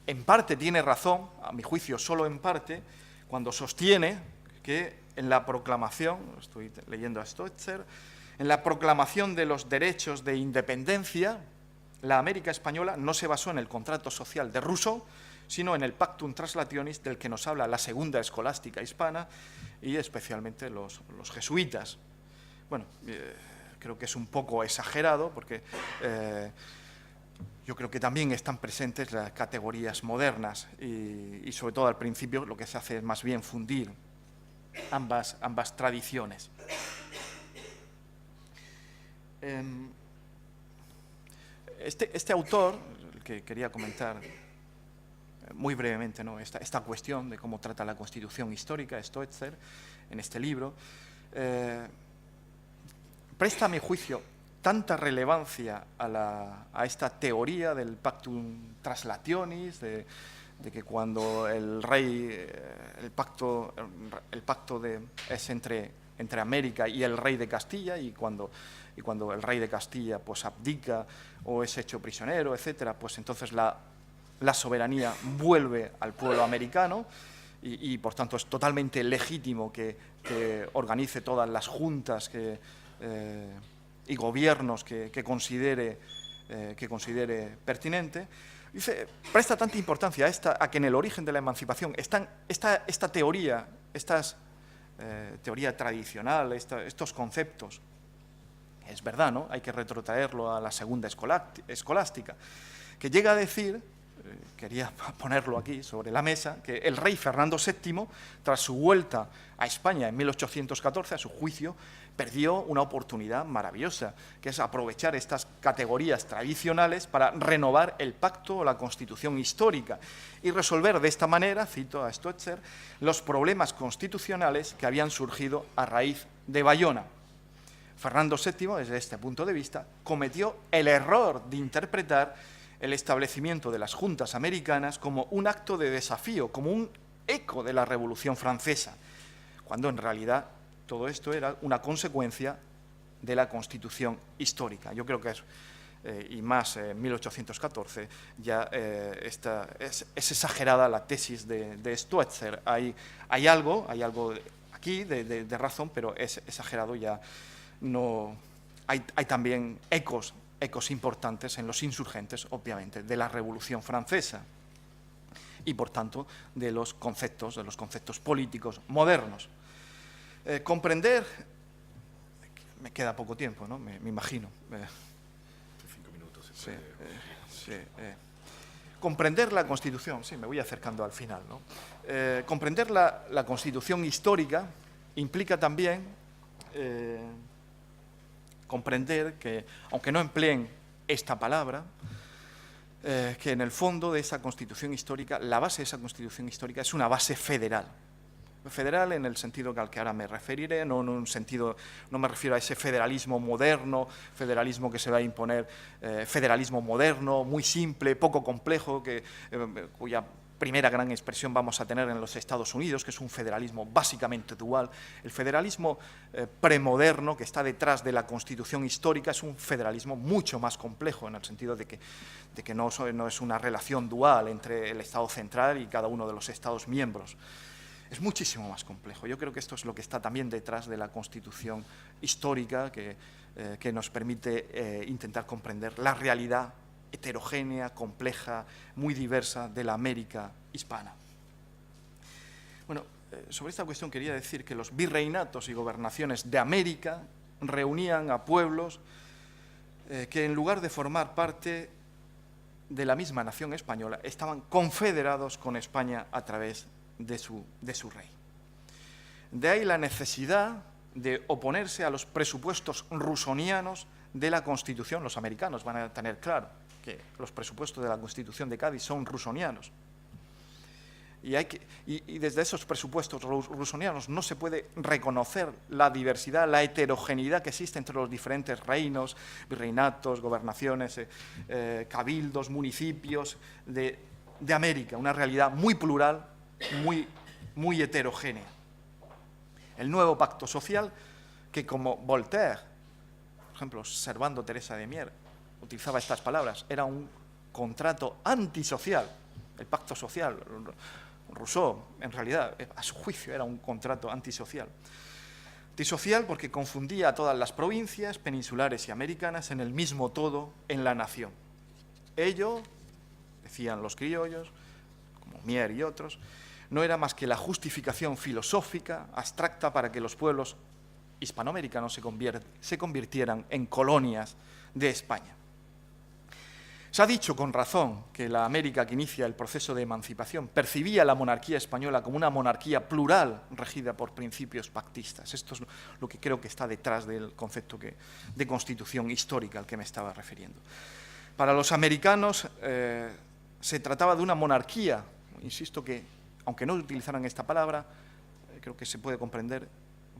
en parte tiene razón, a mi juicio solo en parte, cuando sostiene que en la proclamación, estoy leyendo a Stoetzer, en la proclamación de los derechos de independencia, la América española no se basó en el contrato social de Rousseau, sino en el Pactum Translationis del que nos habla la segunda escolástica hispana y especialmente los jesuitas. Bueno, creo que es un poco exagerado porque yo creo que también están presentes las categorías modernas y sobre todo al principio lo que se hace es más bien fundir ambas tradiciones. Este autor, que quería comentar muy brevemente, ¿no? esta cuestión de cómo trata la Constitución histórica Stoetzer en este libro. Presta, a mi juicio, tanta relevancia a esta teoría del pactum translationis, de que cuando el pacto es entre América y el rey de Castilla, y cuando el rey de Castilla pues abdica o es hecho prisionero, etcétera, pues entonces la soberanía vuelve al pueblo americano y por tanto es totalmente legítimo que organice todas las juntas y gobiernos que considere pertinente. Dice, presta tanta importancia a que en el origen de la emancipación están esta teoría, teoría tradicional, estos conceptos. Es verdad, ¿no? Hay que retrotraerlo a la segunda escolástica, que llega a decir, quería ponerlo aquí sobre la mesa, que el rey Fernando VII, tras su vuelta a España en 1814, a su juicio, perdió una oportunidad maravillosa, que es aprovechar estas categorías tradicionales para renovar el pacto o la Constitución histórica y resolver de esta manera, cito a Stoetzer, los problemas constitucionales que habían surgido a raíz de Bayona. Fernando VII, desde este punto de vista, cometió el error de interpretar el establecimiento de las juntas americanas como un acto de desafío, como un eco de la Revolución Francesa, cuando en realidad todo esto era una consecuencia de la Constitución histórica. Yo creo que y más en 1814, ya es exagerada la tesis de Stoetzer. Hay algo aquí de razón, pero es exagerado ya. No, hay también ecos importantes en los insurgentes, obviamente, de la Revolución Francesa y, por tanto, de los conceptos políticos modernos. Comprender, me queda poco tiempo, ¿no? Me imagino. 5 minutos. Comprender la Constitución, sí, me voy acercando al final, ¿no? Comprender la Constitución histórica implica también comprender que, aunque no empleen esta palabra, que en el fondo de esa Constitución histórica, la base de esa Constitución histórica es una base federal. Federal en el sentido al que ahora me referiré, no me refiero a ese federalismo moderno, federalismo que se va a imponer, federalismo moderno, muy simple, poco complejo, cuya primera gran expresión vamos a tener en los Estados Unidos, que es un federalismo básicamente dual. El federalismo premoderno que está detrás de la Constitución histórica es un federalismo mucho más complejo, en el sentido de que no es una relación dual entre el Estado central y cada uno de los Estados miembros. Es muchísimo más complejo. Yo creo que esto es lo que está también detrás de la Constitución histórica, que nos permite intentar comprender la realidad heterogénea, compleja, muy diversa de la América hispana. Bueno, sobre esta cuestión quería decir que los virreinatos y gobernaciones de América reunían a pueblos que, en lugar de formar parte de la misma nación española, estaban confederados con España a través de su rey. De ahí la necesidad de oponerse a los presupuestos rusonianos de la Constitución. Los americanos van a tener claro que los presupuestos de la Constitución de Cádiz son rusonianos. Y desde esos presupuestos rusonianos no se puede reconocer la diversidad, la heterogeneidad que existe entre los diferentes reinos, virreinatos, gobernaciones, cabildos, municipios de América, una realidad muy plural, muy heterogénea. El nuevo pacto social, que como Voltaire, por ejemplo, Servando Teresa de Mier, utilizaba estas palabras, era un contrato antisocial. El pacto social, Rousseau, en realidad, a su juicio, era un contrato antisocial. Antisocial porque confundía a todas las provincias peninsulares y americanas en el mismo todo en la nación. Ello, decían los criollos, como Mier y otros, no era más que la justificación filosófica abstracta para que los pueblos hispanoamericanos se convirtieran en colonias de España. Se ha dicho con razón que la América que inicia el proceso de emancipación percibía la monarquía española como una monarquía plural regida por principios pactistas. Esto es lo que creo que está detrás del concepto de constitución histórica al que me estaba refiriendo. Para los americanos se trataba de una monarquía. Insisto que, aunque no utilizaran esta palabra, creo que se puede comprender,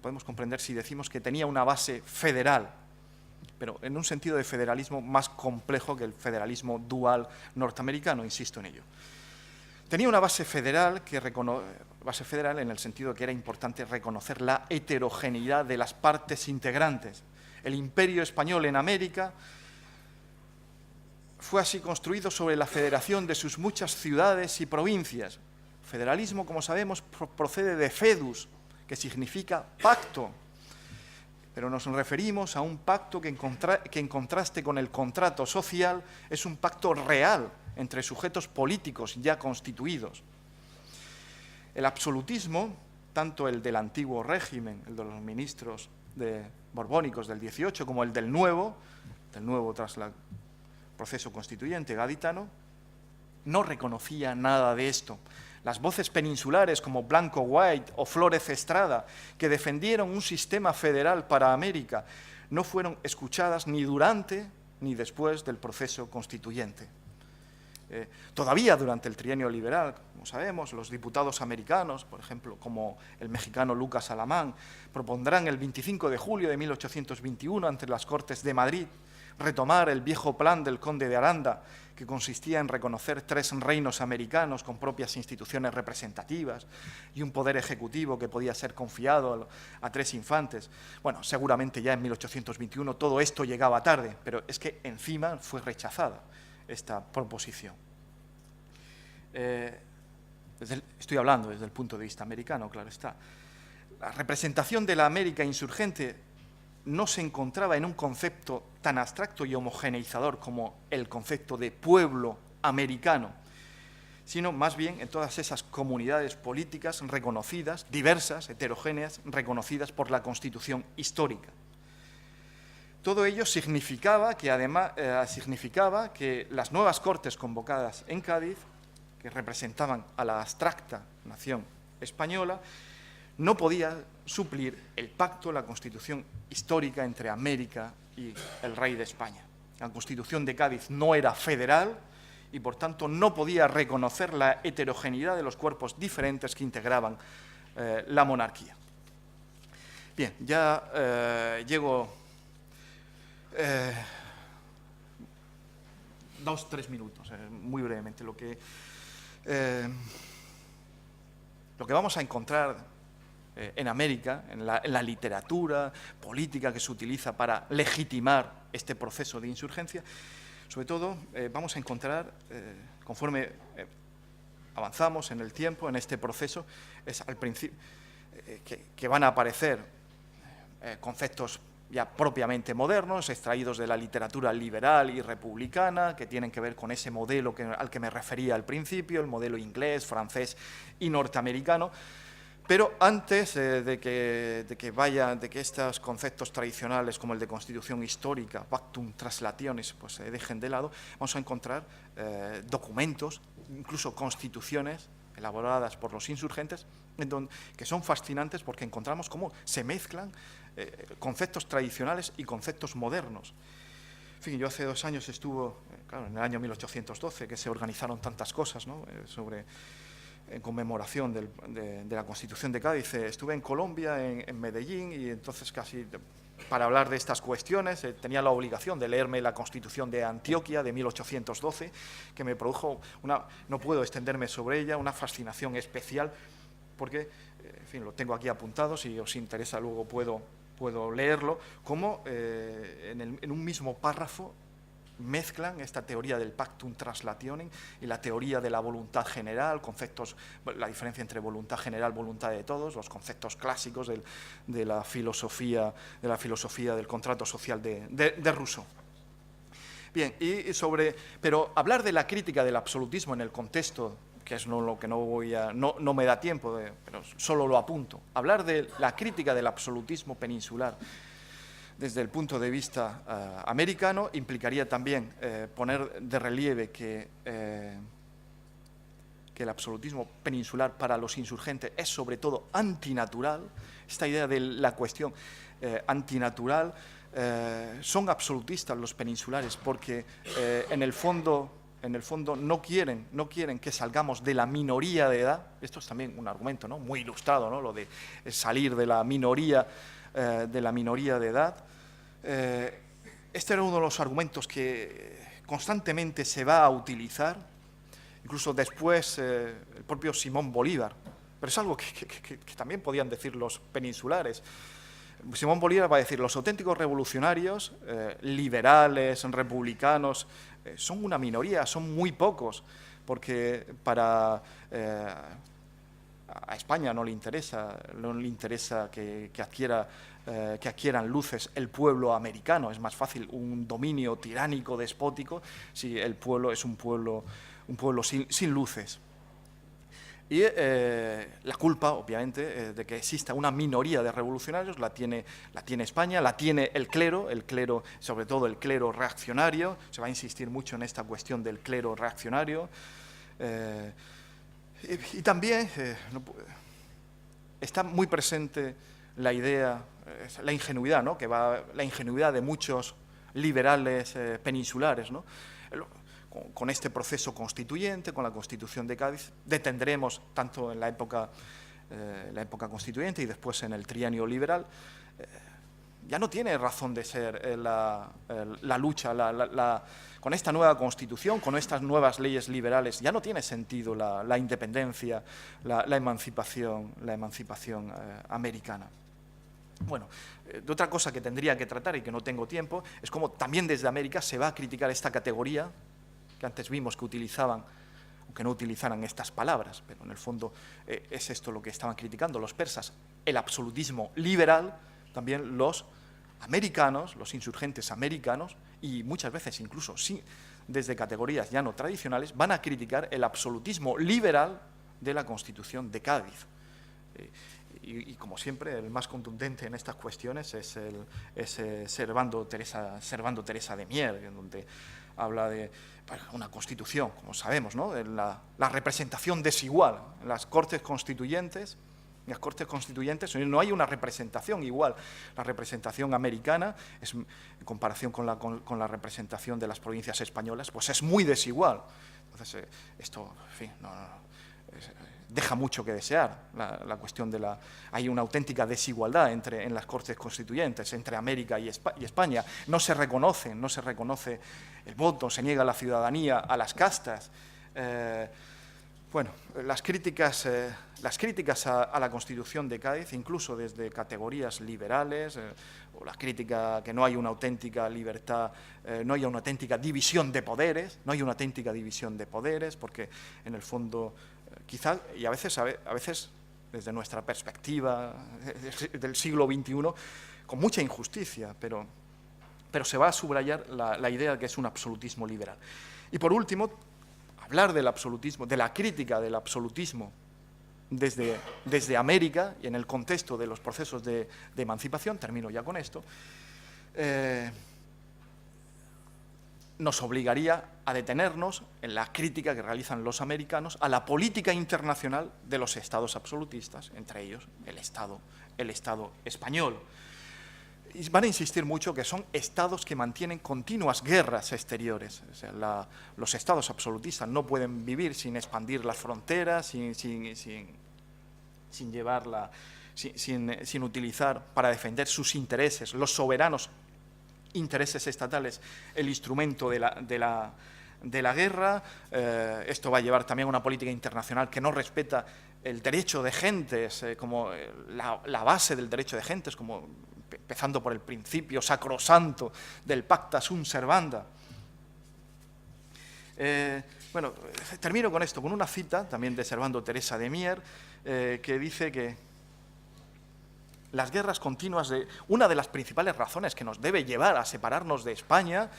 podemos comprender si decimos que tenía una base federal, pero en un sentido de federalismo más complejo que el federalismo dual norteamericano, insisto en ello. Tenía una base federal, base federal en el sentido de que era importante reconocer la heterogeneidad de las partes integrantes. El imperio español en América fue así construido sobre la federación de sus muchas ciudades y provincias. Federalismo, como sabemos, procede de fedus, que significa pacto, pero nos referimos a un pacto que en contraste con el contrato social es un pacto real entre sujetos políticos ya constituidos. El absolutismo, tanto el del antiguo régimen, el de los ministros borbónicos del 18, como el del nuevo tras el proceso constituyente gaditano, no reconocía nada de esto. Las voces peninsulares como Blanco White o Flórez Estrada, que defendieron un sistema federal para América, no fueron escuchadas ni durante ni después del proceso constituyente. Todavía durante el trienio liberal, como sabemos, los diputados americanos, por ejemplo, como el mexicano Lucas Alamán, propondrán el 25 de julio de 1821 ante las Cortes de Madrid retomar el viejo plan del conde de Aranda, que consistía en reconocer 3 reinos americanos con propias instituciones representativas y un poder ejecutivo que podía ser confiado a 3 infantes. Bueno, seguramente ya en 1821 todo esto llegaba tarde, pero es que encima fue rechazada esta proposición. Estoy hablando desde el punto de vista americano, claro está. La representación de la América insurgente no se encontraba en un concepto tan abstracto y homogeneizador como el concepto de pueblo americano, sino más bien en todas esas comunidades políticas reconocidas, diversas, heterogéneas, reconocidas por la Constitución histórica. Todo ello significaba que, además, que las nuevas Cortes convocadas en Cádiz, que representaban a la abstracta nación española, no podía suplir el pacto, la Constitución histórica entre América y el rey de España. La Constitución de Cádiz no era federal y, por tanto, no podía reconocer la heterogeneidad de los cuerpos diferentes que integraban la monarquía. Bien, ya llego 2-3 minutos, muy brevemente. Lo que vamos a encontrar en América, en la literatura política que se utiliza para legitimar este proceso de insurgencia, sobre todo vamos a encontrar, conforme avanzamos en el tiempo, en este proceso, es al principio que van a aparecer conceptos ya propiamente modernos, extraídos de la literatura liberal y republicana, que tienen que ver con ese modelo al que me refería al principio, el modelo inglés, francés y norteamericano. Pero antes de que estos conceptos tradicionales como el de Constitución histórica, Pactum Translationis, pues se dejen de lado, vamos a encontrar documentos, incluso constituciones elaboradas por los insurgentes, que son fascinantes porque encontramos cómo se mezclan conceptos tradicionales y conceptos modernos. En fin, yo hace 2 años estuve, claro, en el año 1812, que se organizaron tantas cosas, ¿no? En conmemoración de la Constitución de Cádiz. Estuve en Colombia, en Medellín, y entonces casi para hablar de estas cuestiones tenía la obligación de leerme la Constitución de Antioquia de 1812, que me produjo no puedo extenderme sobre ella, una fascinación especial, porque, en fin, lo tengo aquí apuntado, si os interesa luego puedo leerlo, como en un mismo párrafo mezclan esta teoría del Pactum Translationem y la teoría de la voluntad general, conceptos, la diferencia entre voluntad general, voluntad de todos, los conceptos clásicos de la filosofía del contrato social de Rousseau. Bien, pero hablar de la crítica del absolutismo en el contexto, que es lo que no me da tiempo, pero solo lo apunto, hablar de la crítica del absolutismo peninsular desde el punto de vista americano implicaría también poner de relieve que el absolutismo peninsular para los insurgentes es sobre todo antinatural. Esta idea de la cuestión antinatural son absolutistas los peninsulares porque en el fondo no quieren que salgamos de la minoría de edad. Esto es también un argumento, ¿no?, muy ilustrado, ¿no?, lo de salir de la minoría de edad. Este era uno de los argumentos que constantemente se va a utilizar, incluso después el propio Simón Bolívar, pero es algo que también podían decir los peninsulares. Simón Bolívar va a decir: los auténticos revolucionarios, liberales, republicanos, son una minoría, son muy pocos, porque a España no le interesa que adquieran luces el pueblo americano. Es más fácil un dominio tiránico, despótico, si el pueblo es un pueblo sin luces. Y la culpa, obviamente, de que exista una minoría de revolucionarios la tiene España, la tiene el clero, sobre todo el clero reaccionario. Se va a insistir mucho en esta cuestión del clero reaccionario. Y también está muy presente la idea, la ingenuidad, ¿no?, la ingenuidad de muchos liberales peninsulares, ¿no? Con este proceso constituyente, con la Constitución de Cádiz, detendremos tanto en la época constituyente y después en el trienio liberal. Ya no tiene razón de ser la lucha con esta nueva Constitución, con estas nuevas leyes liberales. Ya no tiene sentido la independencia, la emancipación americana. Bueno, de otra cosa que tendría que tratar y que no tengo tiempo es cómo también desde América se va a criticar esta categoría que antes vimos que utilizaban, aunque no utilizaran estas palabras, pero en el fondo es esto lo que estaban criticando los persas, el absolutismo liberal. También los americanos, los insurgentes americanos, y muchas veces incluso desde categorías ya no tradicionales, van a criticar el absolutismo liberal de la Constitución de Cádiz. Y como siempre, el más contundente en estas cuestiones es Servando Teresa de Mier, en donde habla de una constitución, como sabemos, ¿no?, de la representación desigual en las Cortes Constituyentes. En las Cortes Constituyentes no hay una representación igual. La representación americana, en comparación con la representación de las provincias españolas, pues es muy desigual. Entonces, esto, en fin, deja mucho que desear. La cuestión hay una auténtica desigualdad en las Cortes Constituyentes, entre América y España. No se reconoce el voto, se niega la ciudadanía a las castas. Bueno, las críticas a la Constitución de Cádiz, incluso desde categorías liberales, o la crítica que no hay una auténtica libertad, no hay una auténtica división de poderes, porque en el fondo, quizá, y a veces desde nuestra perspectiva del siglo XXI, con mucha injusticia, pero se va a subrayar la idea de que es un absolutismo liberal. Y por último, hablar del absolutismo, de la crítica del absolutismo desde América y en el contexto de los procesos de emancipación, termino ya con esto, nos obligaría a detenernos en la crítica que realizan los americanos a la política internacional de los estados absolutistas, entre ellos el Estado español. Y van a insistir mucho que son estados que mantienen continuas guerras exteriores. O sea, los estados absolutistas no pueden vivir sin expandir las fronteras, sin utilizar para defender sus intereses, los soberanos intereses estatales, el instrumento de la guerra. Esto va a llevar también a una política internacional que no respeta el derecho de gentes, como la base del derecho de gentes, como empezando por el principio sacrosanto del pacta sunt servanda. Bueno, termino con esto, con una cita también de Servando Teresa de Mier, que dice que las guerras continuas, una de las principales razones que nos debe llevar a separarnos de España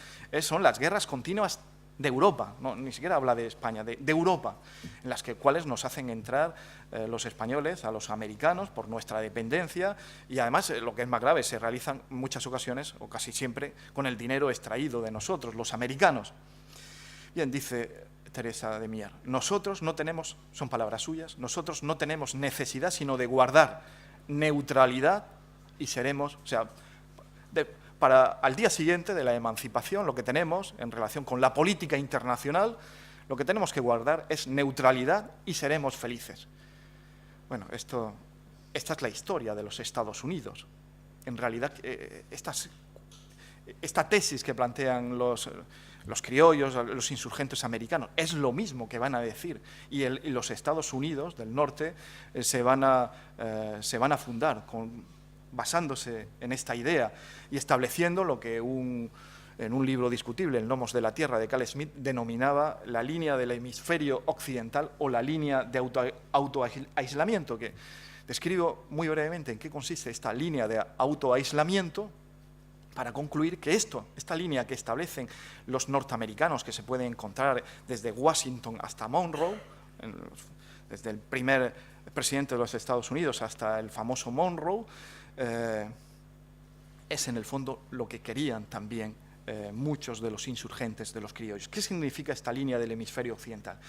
son las guerras continuas de Europa, no, ni siquiera habla de España, de Europa, en las cuales nos hacen entrar los españoles a los americanos por nuestra dependencia, y además, lo que es más grave, se realizan en muchas ocasiones, o casi siempre, con el dinero extraído de nosotros, los americanos. Bien, dice Teresa de Mier, nosotros no tenemos, son palabras suyas, nosotros no tenemos necesidad sino de guardar neutralidad y seremos, o sea, al día siguiente de la emancipación, lo que tenemos en relación con la política internacional, lo que tenemos que guardar es neutralidad y seremos felices. Bueno, esta es la historia de los Estados Unidos. En realidad, esta tesis que plantean los criollos, los insurgentes americanos, es lo mismo que van a decir. Y los Estados Unidos del norte se van a fundar basándose en esta idea y estableciendo lo que en un libro discutible, El Gnomos de la Tierra, de Carl Smith, denominaba la línea del hemisferio occidental o la línea de autoaislamiento, que describo muy brevemente en qué consiste esta línea de autoaislamiento, para concluir que esta línea que establecen los norteamericanos, que se puede encontrar desde Washington hasta Monroe, desde el primer presidente de los Estados Unidos hasta el famoso Monroe, es en el fondo lo que querían también muchos de los insurgentes de los criollos. ¿Qué significa esta línea del hemisferio occidental?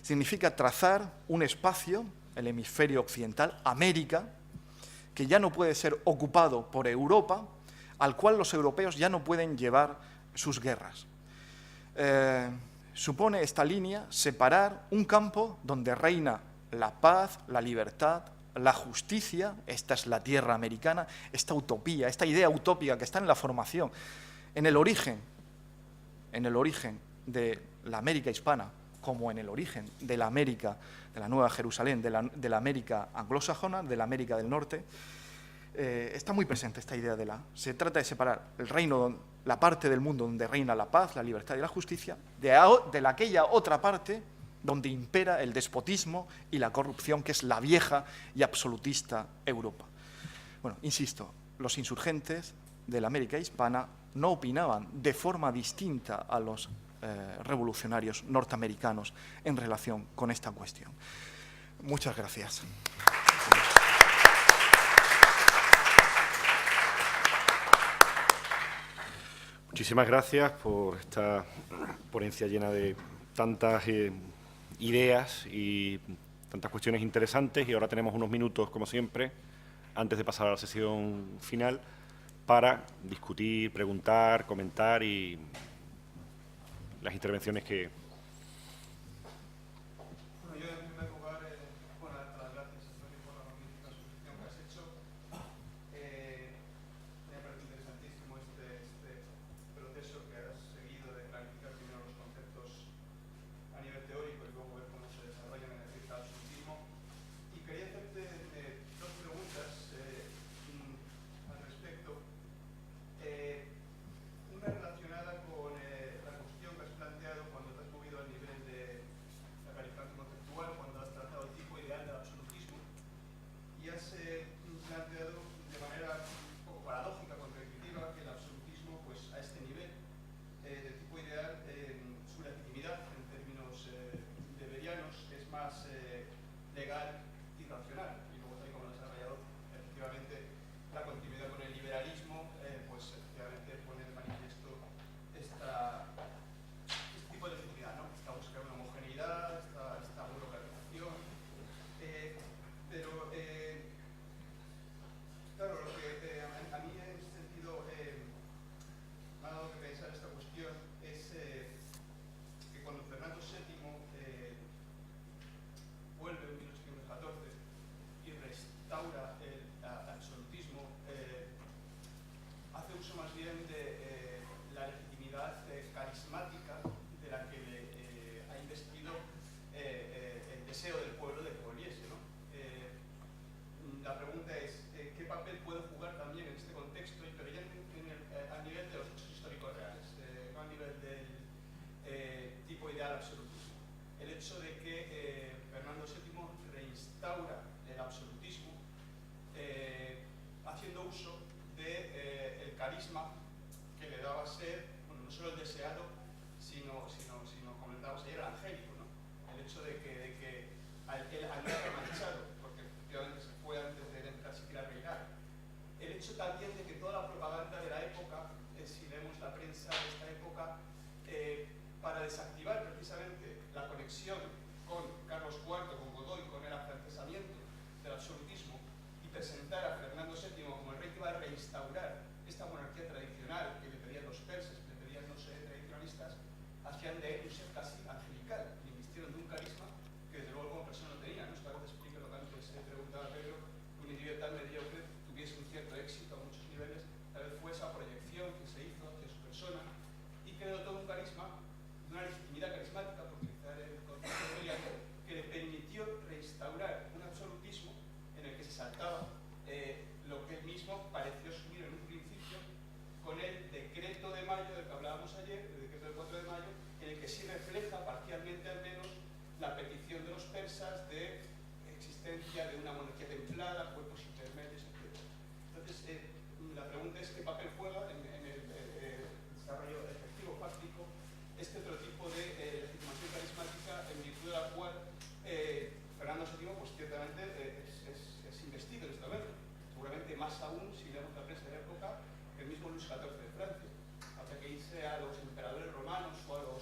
Significa trazar un espacio, el hemisferio occidental, América, que ya no puede ser ocupado por Europa, al cual los europeos ya no pueden llevar sus guerras. Supone esta línea separar un campo donde reina la paz, la libertad, la justicia. Esta es la tierra americana, esta utopía, esta idea utópica que está en la formación, en el origen de la América hispana, como en el origen de la América, de la Nueva Jerusalén, de la América anglosajona, de la América del Norte. Está muy presente esta idea se trata de separar el reino, la parte del mundo donde reina la paz, la libertad y la justicia, de aquella otra parte donde impera el despotismo y la corrupción, que es la vieja y absolutista Europa. Bueno, insisto, los insurgentes de la América hispana no opinaban de forma distinta a los revolucionarios norteamericanos en relación con esta cuestión. Muchas gracias. Muchísimas gracias por esta ponencia llena de tantas ideas y tantas cuestiones interesantes. Y ahora tenemos unos minutos, como siempre, antes de pasar a la sesión final, para discutir, preguntar, comentar y las intervenciones que... Bueno, yo en primer lugar, darte las gracias, Antonio, por la magnífica exposición que has hecho. Me ha parecido interesantísimo este proceso que has seguido de clarificar primero los conceptos a nivel teórico y luego ver cómo se desarrollan en el absolutismo. Y quería hacerte dos preguntas al respecto. Una relacionada con la cuestión que has planteado cuando te has movido al nivel de la calificación conceptual, cuando has tratado el tipo ideal del absolutismo, y has planteado de manera un poco paradójica, contradictiva, que el absolutismo, pues a este nivel del tipo ideal, su legitimidad en términos weberianos es más legal y racional. Y luego, tal y como lo has desarrollado, efectivamente, la continuidad con el liberalismo, pues efectivamente pone de manifiesto este tipo de legitimidad, ¿no? Esta búsqueda de una homogeneidad, esta burocratización. Pero, claro, lo que a mí en ese sentido me ha dado que pensar esta cuestión es que cuando Fernando VII vuelve en 1814 y restaura el absolutismo, hace uso más bien de la legitimidad carismática de la que le ha investido el deseo del pueblo de que volviese, ¿no? La pregunta es, ¿qué papel puede jugar también en este contexto, pero ya a nivel de los hechos históricos reales, no a nivel del tipo ideal absolutismo? El hecho de que Fernando VII reinstaura el absolutismo haciendo uso del carisma que le daba a ser, bueno, no solo el deseado, sino comentábamos ayer, el angélico, ¿no? El hecho de que él había remanchado, porque efectivamente se fue antes de entrar siquiera a reinar. El hecho también de que toda la propaganda de la época, si leemos la prensa de esta época, para desactivar precisamente la conexión con Carlos IV, con Godoy, con el afrancesamiento del absolutismo, y presentar a Fernando VII como el rey que va a reinstaurar esta monarquía tradicional sí refleja parcialmente al menos la petición de los persas de existencia de una monarquía templada, cuerpos intermedios, etc. Entonces, la pregunta es qué papel juega en el desarrollo efectivo fáctico este otro tipo de legitimación carismática en virtud de la cual Fernando VII pues ciertamente es investido en este momento, seguramente más aún si leemos la prensa de la época que el mismo Luis XIV de Francia. Habría que irse a los emperadores romanos o a los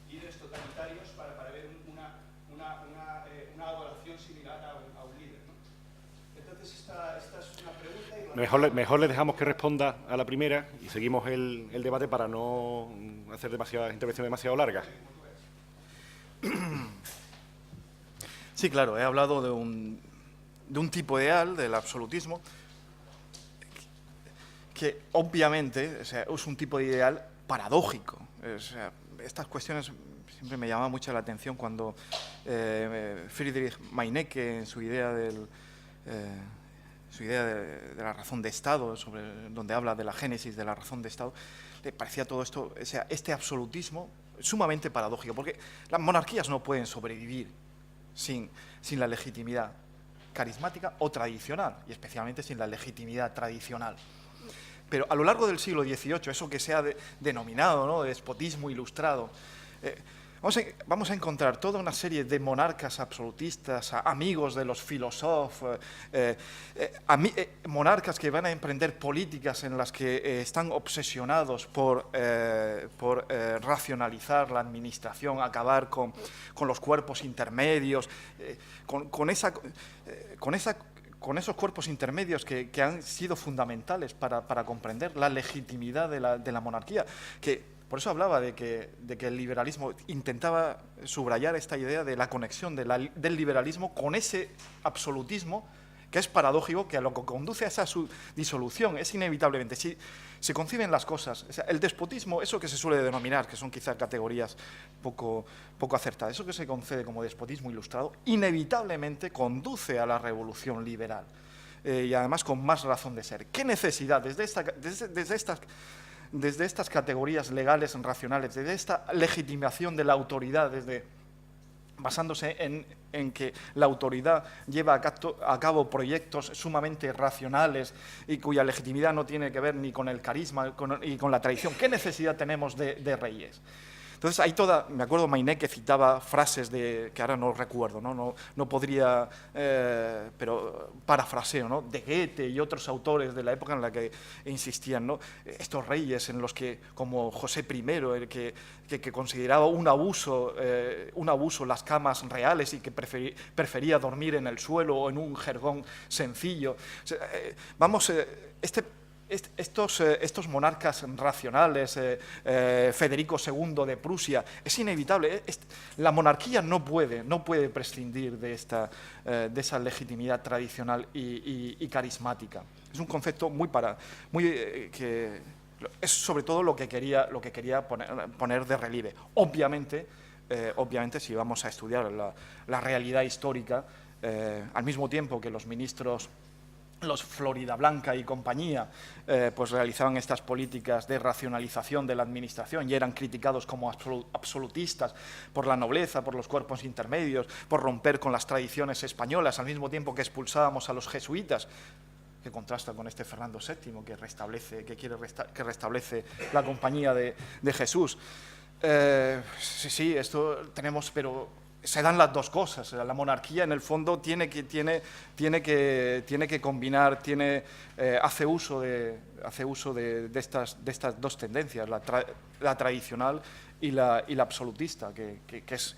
líderes totalitarios para ver una adoración similar a un líder, ¿no? Entonces esta es una pregunta y mejor le dejamos que responda a la primera y seguimos el debate para no hacer intervenciones demasiado largas. Sí, claro, he hablado de un tipo ideal, del absolutismo, que obviamente, o sea, es un tipo de ideal paradójico. O sea, estas cuestiones siempre me llamaban mucho la atención cuando Friedrich Meinecke, en su idea de la razón de Estado, donde habla de la génesis de la razón de Estado, le parecía todo esto, o sea, este absolutismo sumamente paradójico, porque las monarquías no pueden sobrevivir sin la legitimidad carismática o tradicional, y especialmente sin la legitimidad tradicional. Pero a lo largo del siglo XVIII, eso que se ha denominado, ¿no?, despotismo ilustrado, vamos a encontrar toda una serie de monarcas absolutistas, amigos de los filósofos, monarcas que van a emprender políticas en las que están obsesionados por racionalizar la administración, acabar con los cuerpos intermedios, con esos cuerpos intermedios que han sido fundamentales para comprender la legitimidad de la monarquía, que por eso hablaba de que el liberalismo intentaba subrayar esta idea de la conexión del liberalismo con ese absolutismo, que es paradójico, que a lo que conduce a esa disolución es inevitablemente, si se conciben las cosas, o sea, el despotismo, eso que se suele denominar, que son quizás categorías poco acertadas, eso que se concede como despotismo ilustrado, inevitablemente conduce a la revolución liberal, y además con más razón de ser. ¿Qué necesidad desde estas categorías legales racionales, desde esta legitimación de la autoridad, basándose en que la autoridad lleva a cabo proyectos sumamente racionales y cuya legitimidad no tiene que ver ni con el carisma y con la tradición? ¿Qué necesidad tenemos de reyes? Entonces, hay me acuerdo, Meinecke citaba frases que ahora no recuerdo, no podría, pero parafraseo, ¿no?, de Goethe y otros autores de la época en la que insistían, ¿no?, estos reyes en los que, como José I, el que consideraba un abuso las camas reales y que prefería dormir en el suelo o en un jergón sencillo. O sea, estos monarcas racionales, Federico II de Prusia, es inevitable. La monarquía no puede prescindir de esa legitimidad tradicional y carismática. Es un concepto que es sobre todo lo que quería poner de relieve. Obviamente, si vamos a estudiar la realidad histórica, al mismo tiempo que los ministros, los Floridablanca y compañía, pues realizaban estas políticas de racionalización de la administración y eran criticados como absolutistas por la nobleza, por los cuerpos intermedios, por romper con las tradiciones españolas, al mismo tiempo que expulsábamos a los jesuitas, que contrasta con este Fernando VII que restablece la compañía de Jesús. Sí, esto tenemos, pero se dan las dos cosas. La monarquía, en el fondo, tiene que combinar, hace uso de estas dos tendencias, la tradicional y la absolutista, que es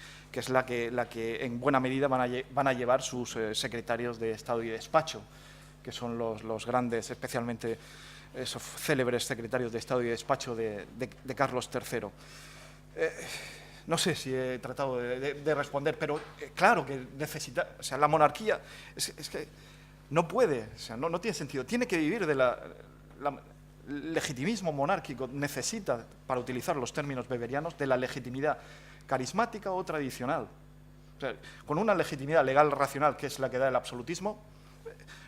la que en buena medida van a llevar sus secretarios de Estado y despacho, que son los grandes, especialmente esos célebres secretarios de Estado y despacho de Carlos III. No sé si he tratado de responder, pero claro que necesita, o sea, la monarquía es que no puede, o sea, no tiene sentido, tiene que vivir el legitimismo monárquico, necesita, para utilizar los términos weberianos, de la legitimidad carismática o tradicional. O sea, con una legitimidad legal racional, que es la que da el absolutismo,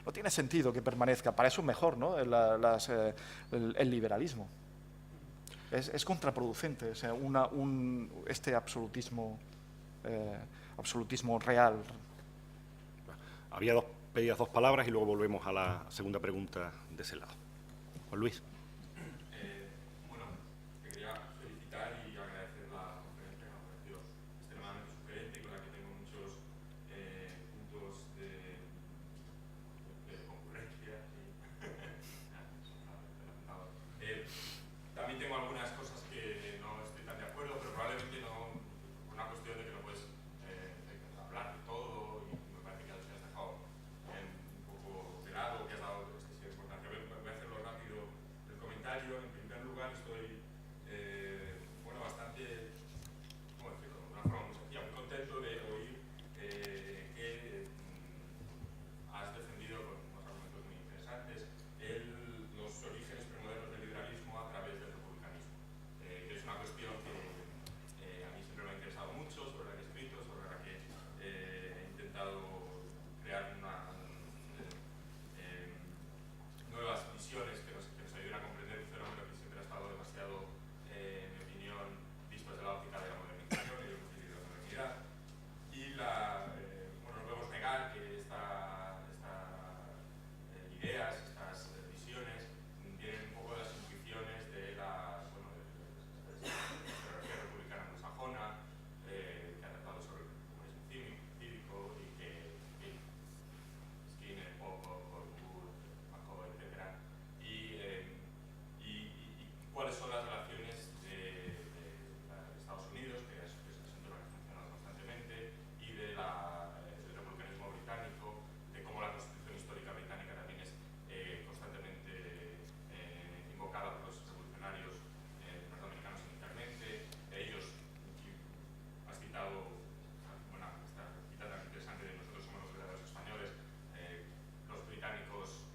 no tiene sentido que permanezca. Para eso mejor, ¿no?, el liberalismo. es contraproducente, o sea, este absolutismo real. Había pedidas dos palabras y luego volvemos a la segunda pregunta de ese lado. Juan Luis. Bueno, te quería felicitar y agradecer la conferencia, que me ha parecido extremadamente sugerente y con la que tengo muchos puntos de concurrencia. También tengo algunas cosas que no estoy tan de acuerdo, pero probablemente no por una cuestión de que no puedes hablar de todo y me parece que has dejado un poco de lado, que has dado excesiva importancia. Voy a hacerlo rápido el comentario. En primer lugar, estoy bueno, bastante, ¿cómo decirlo?, de una forma muy sencilla, muy contento de oír que has defendido con unos argumentos muy interesantes los orígenes premodernos del liberalismo a través del republicanismo, que es una cuestión que a mí siempre me ha interesado mucho, sobre la que he escrito, sobre la que he intentado crear nuevas visiones que nos ayuden a comprender un fenómeno que siempre ha estado demasiado, en mi opinión, visto desde la óptica de la modernización y el principio de la modernidad. Y bueno, no podemos negar que estas ideas, estas visiones, vienen un poco de las intuiciones de la historiografía republicana anglosajona, que ha tratado sobre el comunismo cívico y que Skinner, Popov, Wood, McCoy, etc. Y cuáles son las relaciones de Estados Unidos, que es un tema que ha funcionado constantemente, y del republicanismo británico, de cómo la Constitución histórica británica también es constantemente invocada por los revolucionarios norteamericanos inicialmente. Ellos, has citado una cita tan interesante de nosotros somos los verdaderos españoles. Los británicos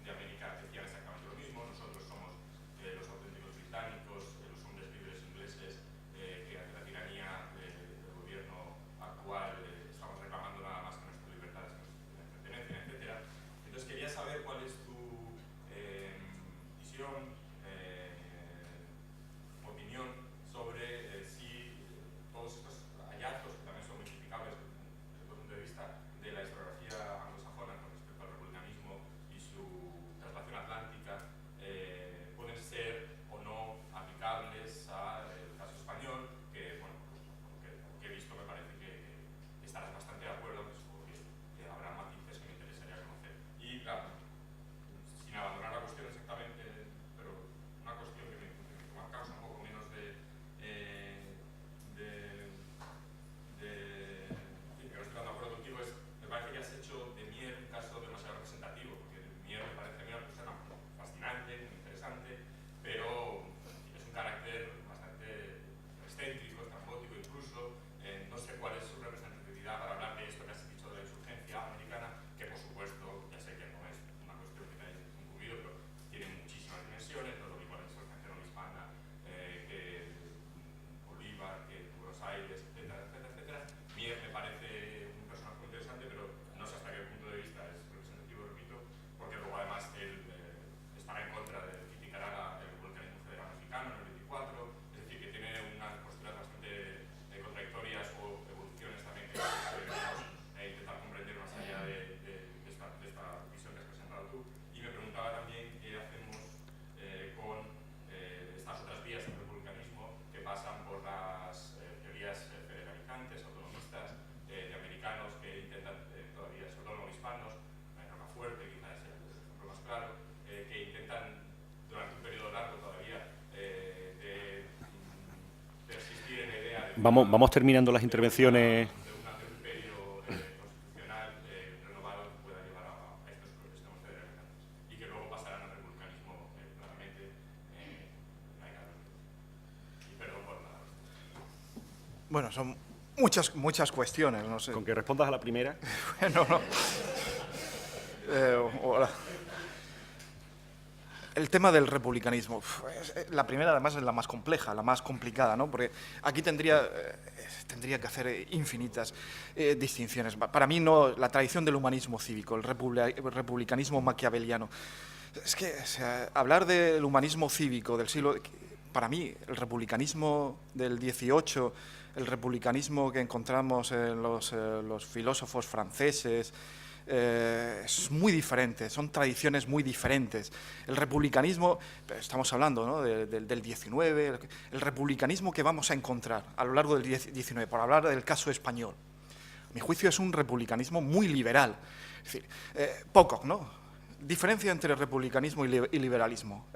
de América decían exactamente lo mismo, nosotros somos los auténticos británicos, los hombres libres ingleses que ante la tiranía del gobierno actual estamos reclamando nada más que nuestras libertades, que nos pertenecen, etc. Entonces quería saber cuál es tu visión, opinión sobre si todos estos hallazgos, que también son muy criticables desde el punto de vista de la historiografía anglosajona con respecto al republicanismo y su traslación atlántica, pueden ser o no aplicables al caso español, que, bueno, pues, lo que he visto me parece que estarás bastante de acuerdo, que supongo que habrá matices que me interesaría conocer. Y sin abandonar la cuestión exactamente, pero una cuestión que me causa un poco menos de que no estoy tan de acuerdo contigo, me parece que has hecho de Mier un caso demasiado representativo, porque Mier me parece a mí una persona fascinante, muy interesante, pero es un carácter bastante excéntrico, estrambótico incluso. No sé cuál es su representatividad para hablar de esto que has dicho de la insurgencia americana, que por supuesto, ya sé que no es una cuestión que te hayas incumbido, pero tiene muchísimas dimensiones, no es lo mismo la insurgencia no hispana que Bolívar, que Buenos Aires, etcétera, etcétera, etcétera. Mier me parece un personaje muy interesante, pero no sé hasta qué punto de vista es representativo, repito, porque luego además él estará en contra de criticar el republicanismo federal mexicano en el 24, es decir, que tiene unas posturas bastante contradictorias o evoluciones también que deberíamos intentar comprender más allá de esta visión que has presentado tú. Y me preguntaba también qué hacemos con estas otras vías del republicanismo que pasan por las teorías federalizantes, autonomistas, de americanos que intentan todavía, sobre todo no hispanos, Rocafuerte quizás es el ejemplo más claro, que intentan durante un periodo largo todavía de persistir en la idea de Vamos terminando las intervenciones. de un imperio constitucional renovado que pueda llevar a estos sistemas federalizantes y que luego pasarán al republicanismo claramente en la década de los 20. Y perdón por nada. Bueno, son muchas cuestiones, no sé. Con que respondas a la primera. Bueno, no. Hola. El tema del republicanismo, la primera además es la más compleja, la más complicada, ¿no? Porque aquí tendría que hacer infinitas distinciones. Para mí no, la tradición del humanismo cívico, el republicanismo maquiaveliano. Es que, o sea, hablar del humanismo cívico del siglo para mí, el republicanismo del 18, el republicanismo que encontramos en los filósofos franceses, es muy diferente, son tradiciones muy diferentes. El republicanismo, estamos hablando, ¿no?, del 19, el republicanismo que vamos a encontrar a lo largo del 19, por hablar del caso español, a mi juicio es un republicanismo muy liberal. Es decir, poco, ¿no? Diferencia entre republicanismo y liberalismo.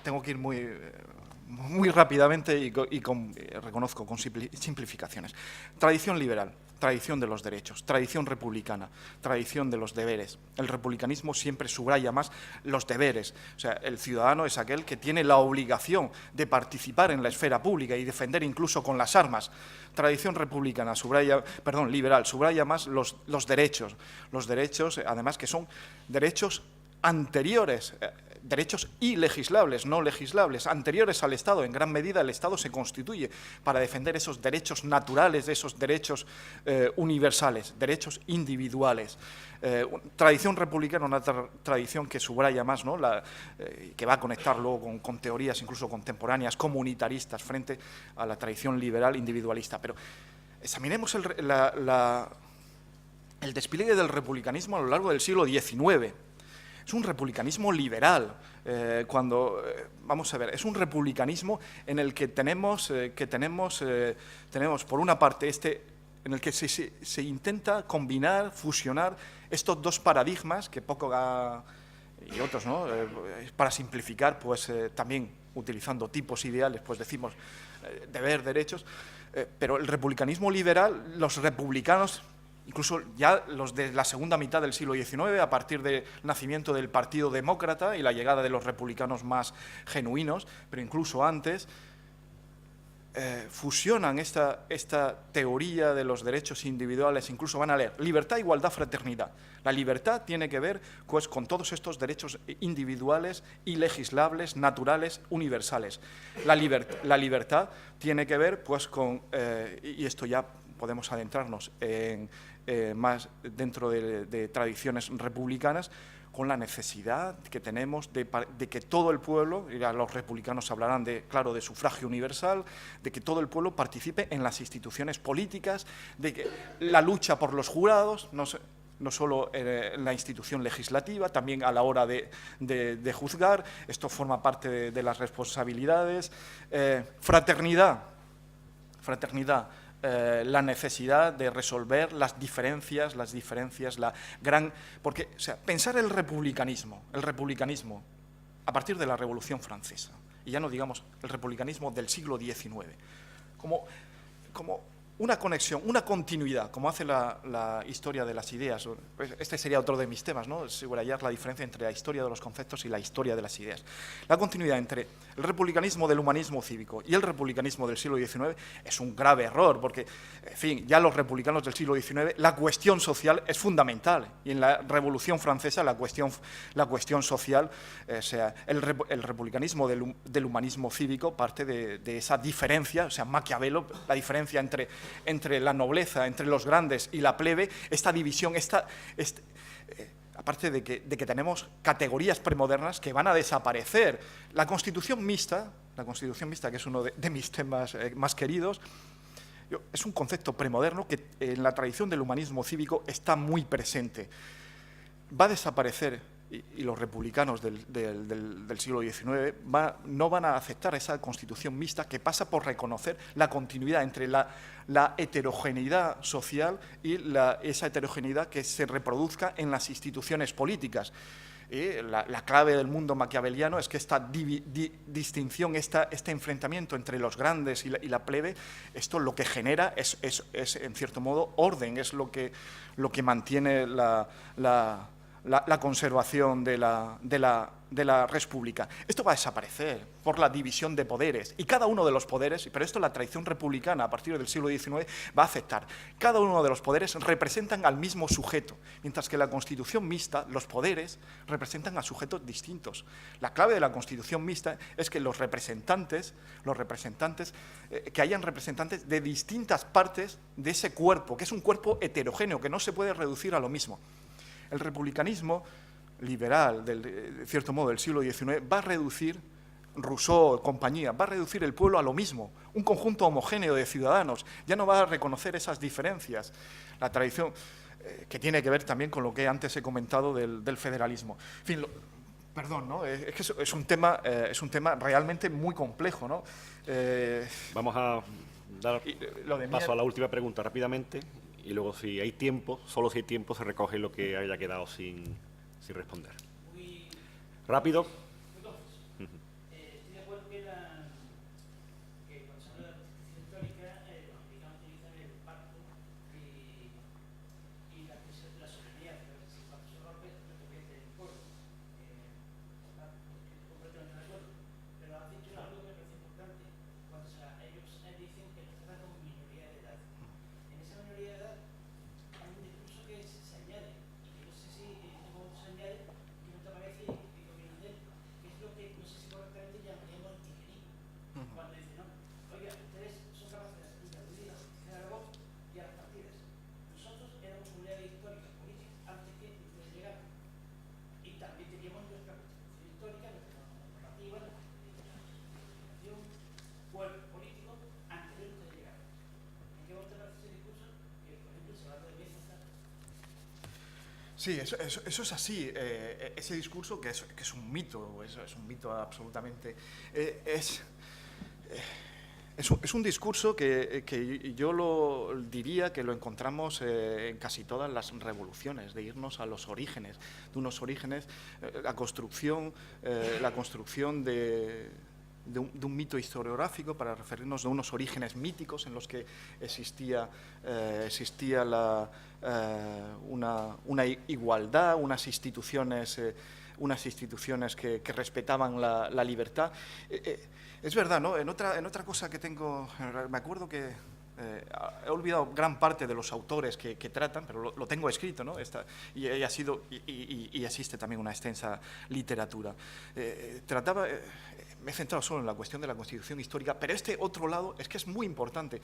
Tengo que ir muy rápidamente y reconozco con simplificaciones. Tradición liberal, tradición de los derechos, tradición republicana, tradición de los deberes. El republicanismo siempre subraya más los deberes. O sea, el ciudadano es aquel que tiene la obligación de participar en la esfera pública y defender incluso con las armas. Tradición republicana, liberal, subraya más los derechos. Los derechos, además, que son derechos anteriores, derechos ilegislables, no legislables, anteriores al Estado. En gran medida el Estado se constituye para defender esos derechos naturales, esos derechos universales, derechos individuales. Tradición republicana, una tradición que subraya más, ¿no?, que va a conectar luego con teorías incluso contemporáneas, comunitaristas, frente a la tradición liberal individualista. Pero examinemos el despliegue del republicanismo a lo largo del siglo XIX. Es un republicanismo liberal, vamos a ver, es un republicanismo en el que tenemos por una parte en el que se intenta combinar, fusionar estos dos paradigmas que y otros, ¿no?, para simplificar, pues también utilizando tipos ideales, pues decimos deber, derechos, pero el republicanismo liberal, los republicanos, incluso ya los de la segunda mitad del siglo XIX, a partir del nacimiento del Partido Demócrata y la llegada de los republicanos más genuinos, pero incluso antes, fusionan esta teoría de los derechos individuales, incluso van a leer libertad, igualdad, fraternidad. La libertad tiene que ver, pues, con todos estos derechos individuales, ilegislables, naturales, universales. La libertad tiene que ver, pues, con, y esto ya podemos adentrarnos más dentro de tradiciones republicanas, con la necesidad que tenemos de que todo el pueblo, y los republicanos hablarán de sufragio universal, de que todo el pueblo participe en las instituciones políticas, de que la lucha por los jurados, no solo en la institución legislativa, también a la hora de juzgar, esto forma parte de las responsabilidades. Fraternidad, la necesidad de resolver las diferencias, porque, o sea, pensar el republicanismo a partir de la Revolución Francesa, y ya no digamos el republicanismo del siglo XIX, como una conexión, una continuidad, como hace la historia de las ideas. Pues este sería otro de mis temas, ¿no?, subrayar la diferencia entre la historia de los conceptos y la historia de las ideas. La continuidad entre el republicanismo del humanismo cívico y el republicanismo del siglo XIX es un grave error, porque, en fin, ya los republicanos del siglo XIX, la cuestión social es fundamental, y en la Revolución Francesa la cuestión social, o sea, el republicanismo del humanismo cívico parte de esa diferencia, o sea, Maquiavelo, la diferencia entre la nobleza, entre los grandes y la plebe, esta división, aparte de que tenemos categorías premodernas que van a desaparecer. La Constitución mixta, que es uno de mis temas más queridos, es un concepto premoderno que en la tradición del humanismo cívico está muy presente. Va a desaparecer, y los republicanos del siglo XIX no van a aceptar esa Constitución mixta, que pasa por reconocer la continuidad entre la heterogeneidad social y esa heterogeneidad que se reproduzca en las instituciones políticas. La clave del mundo maquiaveliano es que esta distinción, este enfrentamiento entre los grandes y la plebe, esto lo que genera es en cierto modo orden, es lo que mantiene la conservación de la república. Esto va a desaparecer por la división de poderes, y cada uno de los poderes, pero esto la tradición republicana a partir del siglo XIX va a aceptar, cada uno de los poderes representan al mismo sujeto, mientras que la Constitución mixta, los poderes representan a sujetos distintos. La clave de la Constitución mixta es que los representantes, que hayan representantes de distintas partes de ese cuerpo, que es un cuerpo heterogéneo, que no se puede reducir a lo mismo. El republicanismo liberal, de cierto modo, del siglo XIX, va a reducir Rousseau, compañía, va a reducir el pueblo a lo mismo, un conjunto homogéneo de ciudadanos, ya no va a reconocer esas diferencias. La tradición, que tiene que ver también con lo que antes he comentado del federalismo. En fin, perdón, ¿no? Es que es un tema realmente muy complejo, ¿no? Vamos a dar paso a la Mier... última pregunta rápidamente y luego, si hay tiempo, solo si hay tiempo, se recoge lo que haya quedado sin responder. Rápido. Sí, eso es así. Ese discurso, que es un mito, es un mito absolutamente. Es un discurso que yo diría que lo encontramos en casi todas las revoluciones, de irnos a los orígenes, de unos orígenes, la construcción de un mito historiográfico para referirnos de unos orígenes míticos en los que existía una igualdad, unas instituciones que respetaban la libertad. Es verdad, ¿no? En otra cosa que tengo, me acuerdo que he olvidado gran parte de los autores que tratan, pero lo tengo escrito, ¿no? Y existe también una extensa literatura. Me he centrado solo en la cuestión de la Constitución histórica, pero este otro lado es que es muy importante,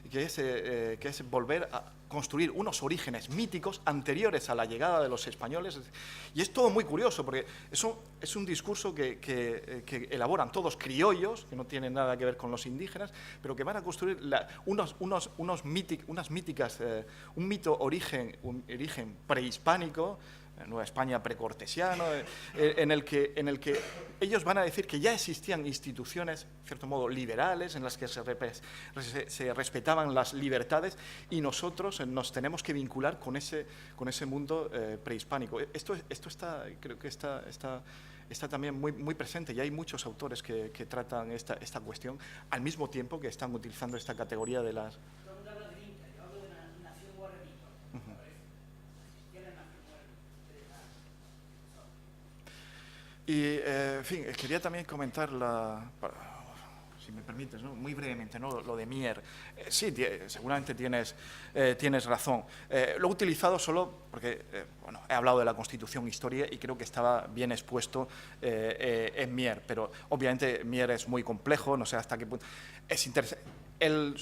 que es volver a construir unos orígenes míticos anteriores a la llegada de los españoles. Y es todo muy curioso, porque eso es un discurso que elaboran todos criollos, que no tienen nada que ver con los indígenas, pero que van a construir un mito origen prehispánico, Nueva España precortesiano, en el que ellos van a decir que ya existían instituciones, en cierto modo, liberales, en las que se respetaban las libertades, y nosotros nos tenemos que vincular con ese mundo prehispánico. Esto creo que está también muy presente, y hay muchos autores que tratan esta cuestión al mismo tiempo que están utilizando esta categoría de las... Y, en fin, quería también comentar si me permites, ¿no? Muy brevemente, ¿no? Lo de Mier. Sí, seguramente tienes razón. Lo he utilizado solo porque he hablado de la Constitución Historia y creo que estaba bien expuesto en Mier, pero obviamente Mier es muy complejo, no sé hasta qué punto. Es interesante. Él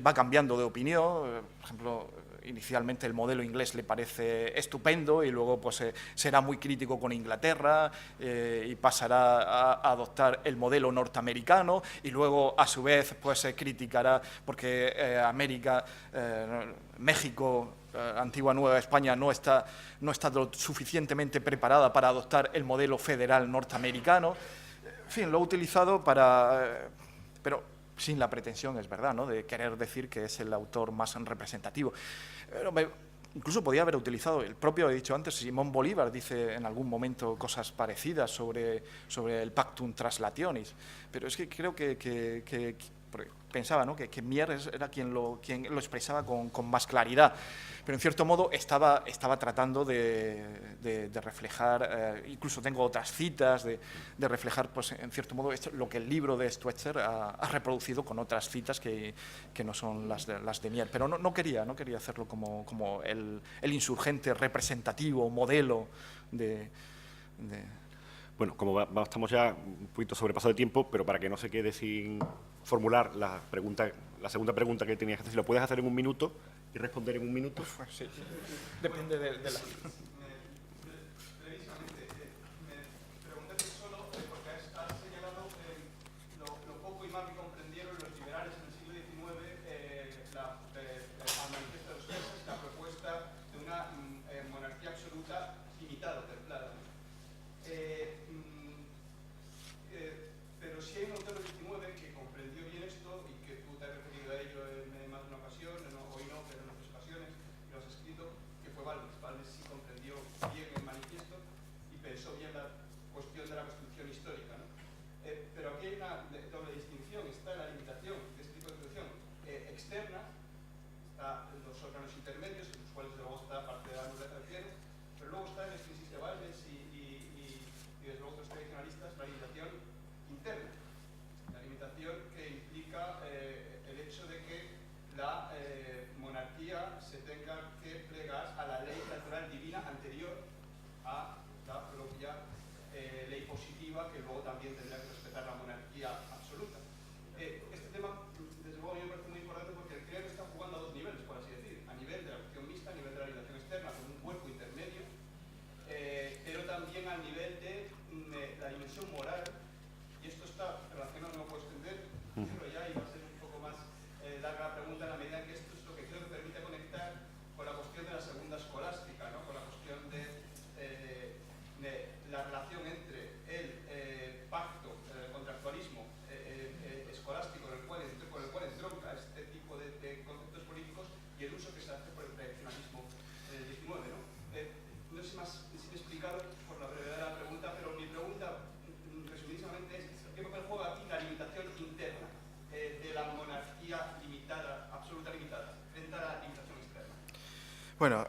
va cambiando de opinión, por ejemplo... Inicialmente el modelo inglés le parece estupendo y luego pues será muy crítico con Inglaterra y pasará a adoptar el modelo norteamericano, y luego a su vez pues criticará porque México, antigua Nueva España, no está lo suficientemente preparada para adoptar el modelo federal norteamericano. En fin, lo he utilizado pero sin la pretensión, es verdad, ¿no?, de querer decir que es el autor más representativo. Pero incluso podía haber utilizado, el propio, he dicho antes, Simón Bolívar dice en algún momento cosas parecidas sobre el Pactum Translationis, pero es que creo que pensaba, ¿no?, que Mier era quien lo expresaba con más claridad, pero en cierto modo estaba tratando de reflejar, incluso tengo otras citas, de reflejar, pues, en cierto modo, lo que el libro de Schweitzer ha reproducido con otras citas que no son las de Mier, pero no quería hacerlo como el insurgente representativo, modelo de... Bueno, como estamos ya un poquito sobrepasado de tiempo, pero para que no se quede sin formular la segunda pregunta que tenías que hacer, si lo puedes hacer en un minuto y responder en un minuto. Sí. Depende de la... Brevísimamente, me pregunté solo, porque has señalado constitutiva que luego también tendrá que respetar la monarquía absoluta. Este tema, desde luego, a mí me parece muy importante porque creo que está jugando a dos niveles, por así decir. A nivel de la cuestión mixta, a nivel de la relación externa, con un cuerpo intermedio, pero también a nivel de la dimensión moral. Y esto está relacionado, no puedo extender, decirlo ya, y va a ser un poco más larga la pregunta en la medida en que esto es lo que creo que permite conectar con la cuestión de la segunda escolástica, ¿no? Con la cuestión de la relación entre el pacto, el contractualismo escolástico con el cual entronca este tipo de conceptos políticos y el uso que se hace por el tradicionalismo en el XIX, ¿no? No sé si me he explicado por la brevedad de la pregunta, pero mi pregunta, resumidísimamente, es ¿qué papel juega aquí la limitación interna de la monarquía limitada, absoluta limitada, frente a la limitación externa? Bueno,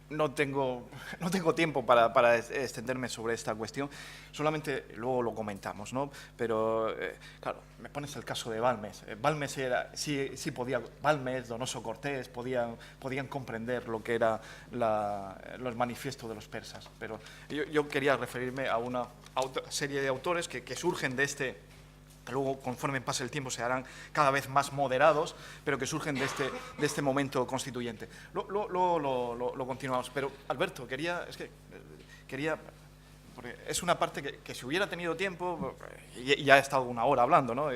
no tengo tiempo para extenderme sobre esta cuestión, solamente luego lo comentamos, ¿no? Pero, claro, me pones el caso de Balmes. Balmes Balmes, Donoso Cortés podían comprender lo que era los manifiestos de los persas, pero yo quería referirme a una serie de autores que surgen de este, que luego, conforme pase el tiempo, se harán cada vez más moderados, pero que surgen de este momento constituyente. Lo continuamos. Pero, Alberto, porque es una parte que si hubiera tenido tiempo, y ya he estado una hora hablando, ¿no?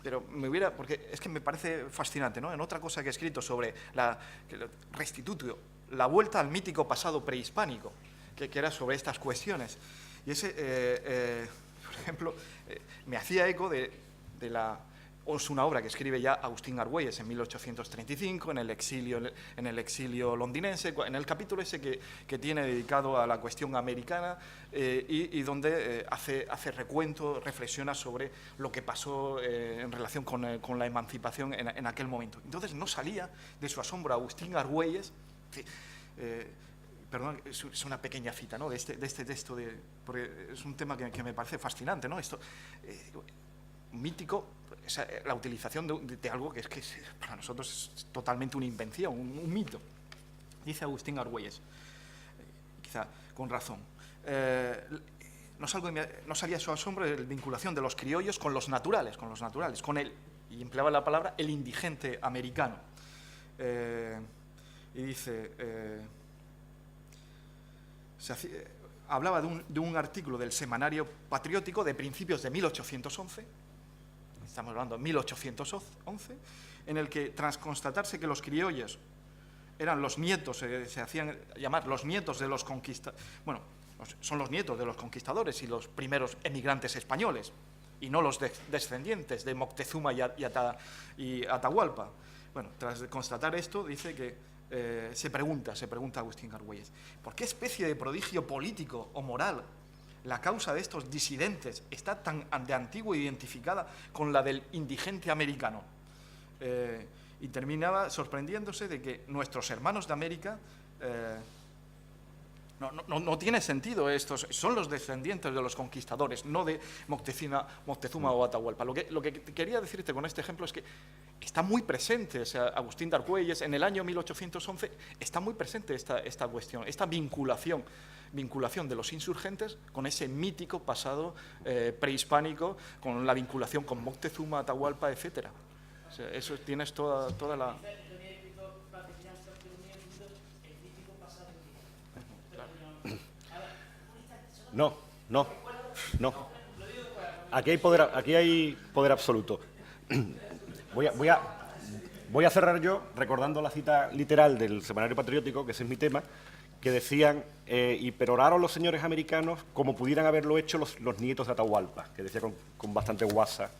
Pero porque es que me parece fascinante, ¿no? En otra cosa que he escrito sobre Restitutio, la vuelta al mítico pasado prehispánico, que era sobre estas cuestiones. Y ese... por ejemplo, me hacía eco es una obra que escribe ya Agustín Argüelles en 1835, en el exilio londinense, en el capítulo ese que tiene dedicado a la cuestión americana y donde hace recuento, reflexiona sobre lo que pasó en relación con la emancipación en aquel momento. Entonces no salía de su asombro Agustín Argüelles. Perdón, es una pequeña cita, ¿no? de este texto, porque es un tema que me parece fascinante, ¿no? Esto, mítico, la utilización de algo que para nosotros es totalmente una invención, un mito. Dice Agustín Argüelles, quizá con razón, no salía a su asombro la vinculación de los criollos con los naturales, con él, y empleaba la palabra el indigente americano. Y dice... hablaba de un artículo del Semanario Patriótico de principios de 1811, estamos hablando de 1811, en el que, tras constatarse que los criollos eran los nietos, se hacían llamar los nietos de los conquistadores, bueno, son los nietos de los conquistadores y los primeros emigrantes españoles, y no los descendientes de Moctezuma y Atahualpa. Bueno, tras constatar esto, dice que se pregunta Agustín Argüelles, ¿por qué especie de prodigio político o moral la causa de estos disidentes está tan de antiguo identificada con la del indigente americano? Y terminaba sorprendiéndose de que nuestros hermanos de América no tiene sentido, estos son los descendientes de los conquistadores, no de Moctezuma o Atahualpa. Lo que quería decirte con este ejemplo es que está muy presente, o sea, Agustín de Argüelles en el año 1811 está muy presente esta cuestión, esta vinculación de los insurgentes con ese mítico pasado prehispánico, con la vinculación con Moctezuma, Atahualpa, etcétera. O sea, eso tienes toda la... No. Aquí hay poder absoluto. Voy a cerrar yo recordando la cita literal del Semanario Patriótico, que ese es mi tema, que decían, y peroraron los señores americanos como pudieran haberlo hecho los nietos de Atahualpa, que decía con bastante guasa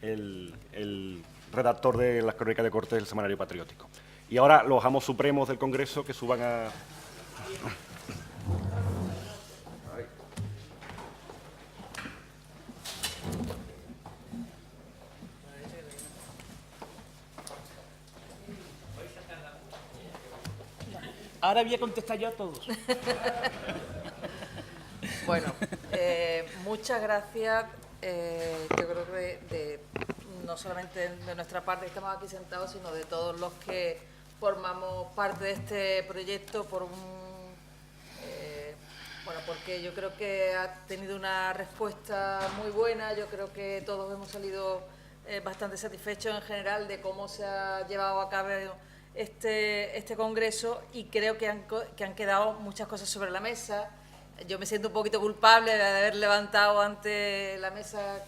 el redactor de las crónicas de Cortes del Semanario Patriótico. Y ahora los amos supremos del Congreso que suban a... Ahora voy a contestar yo a todos. Bueno, muchas gracias. Yo creo que no solamente de nuestra parte que estamos aquí sentados, sino de todos los que formamos parte de este proyecto por Bueno, porque yo creo que ha tenido una respuesta muy buena. Yo creo que todos hemos salido bastante satisfechos en general de cómo se ha llevado a cabo este congreso, y creo que han quedado muchas cosas sobre la mesa. Yo me siento un poquito culpable de haber levantado ante la mesa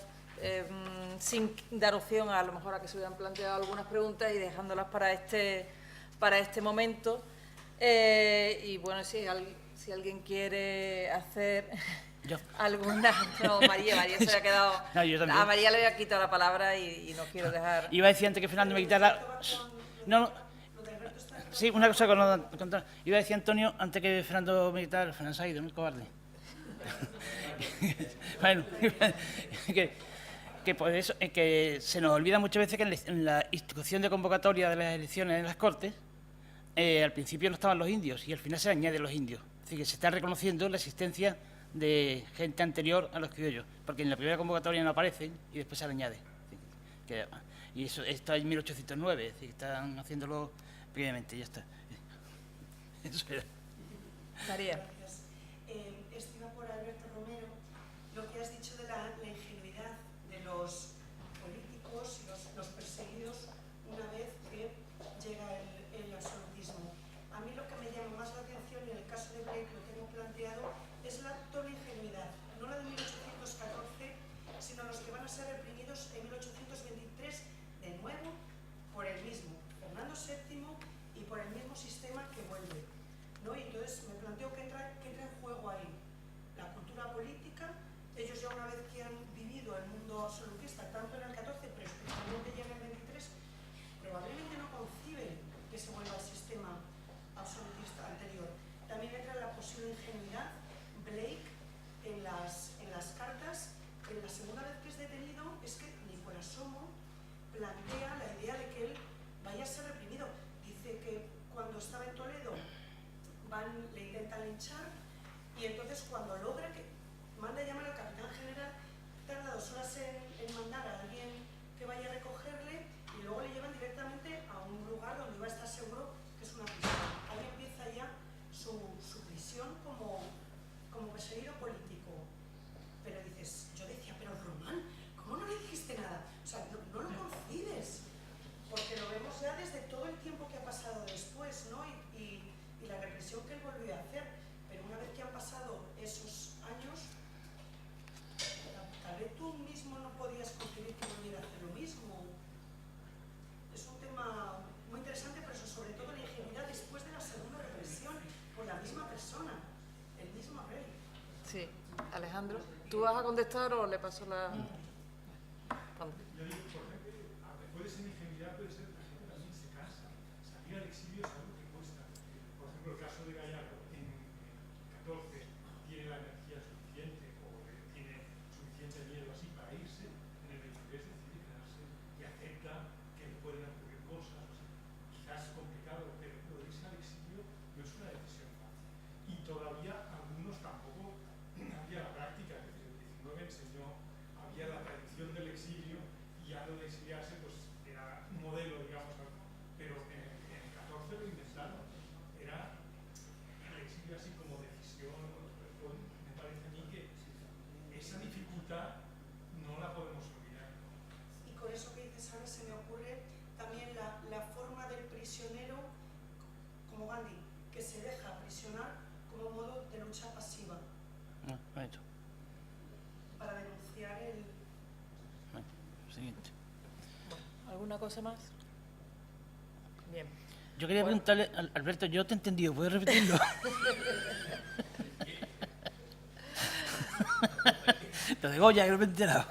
sin dar opción a lo mejor a que se hubieran planteado algunas preguntas y dejándolas para este momento. Y bueno, si alguien quiere hacer Yo. alguna... No, María se había quedado... No, yo también. A María le había quitado la palabra y no quiero dejar... Iba a decir antes que Fernando me quitara... No, sí, una cosa con iba a decir Antonio antes que Fernando me quitara... Fernando se ha ido, ¿no? El cobarde. Bueno, que por eso, que se nos olvida muchas veces que en la institución de convocatoria de las elecciones en las Cortes, al principio no estaban los indios y al final se añaden los indios. Es decir, que se está reconociendo la existencia de gente anterior a los criollos, porque en la primera convocatoria no aparecen y después se le añade. Y eso está en 1809, es decir, están haciéndolo previamente, ya está. Eso era. María. Estima por Alberto Romero, lo que has dicho de la ingenuidad de los políticos y los perseguidos una vez que llega el absolutismo. A mí lo que me llama más la atención, y en el caso de Blake lo que hemos planteado, es la total ingenuidad, no la de 1814, sino los que van a ser reprimidos en 1823 de nuevo por el mismo Fernando VII y por el mismo sistema que vuelve, ¿no? Y entonces me planteo que entra en juego ahí la cultura política. Ellos ya una vez que han vivido el mundo absolutista, tanto en el 14, pero especialmente ya en el 23, probablemente no conciben que se vuelva al sistema absolutista anterior. También entra la posible ingenuidad. Blake, en las cartas, en la segunda vez que es detenido, es que ni por asomo plantea la idea de que él vaya a ser reprimido. Dice que cuando estaba en Toledo le intentan linchar, y entonces cuando logra que manda llamar al capitán general, tarda 2 horas en mandar a alguien que vaya a recogerle, y luego le llevan directamente a un lugar donde va a estar seguro que es una prisión. Ahí empieza ya su prisión como perseguido político. Pero dices, yo decía, pero Román, ¿cómo no le dijiste nada? O sea, no lo concibes, porque lo vemos ya desde todo el tiempo que ha pasado después, ¿no? Y la represión que él volvió a hacer. Pero una vez que han pasado esos años, tal vez tú mismo no podías concebir que volviera a hacer lo mismo. Es un tema muy interesante, pero eso, sobre todo la ingenuidad después de la segunda represión por la misma persona, el mismo rey. Sí, Alejandro, ¿tú vas a contestar o le paso la...? Yo digo, por ejemplo, puede ser ingenuidad, puede ser que la gente también se cansa. Salir al exilio es algo que cuesta. Por ejemplo, el caso de Gallardo, en 14 tiene la energía suficiente o tiene suficiente miedo así para irse, en el 23 decide quedarse y acepta que le pueden ocurrir cosas. O sea, quizás es complicado, pero lo de irse al exilio no es una decisión fácil. Y todavía algunos tampoco había la práctica, desde el 19 enseñó, había la tradición del exilio, y ya lo de exiliarse pues era un modelo, digamos, pero en el 14 lo inventaron, era el exilio así como decisión. Me parece a mí que esa dificultad no la podemos olvidar. Y con eso que dices, Ana, se me ocurre también la forma del prisionero como Gandhi, que se deja aprisionar como modo de lucha pasiva para denunciar el... Siguiente. ¿Alguna cosa más? Bien. Yo quería preguntarle, Alberto, yo te he entendido, ¿puedes repetirlo? Lo de Goya, que no me he enterado.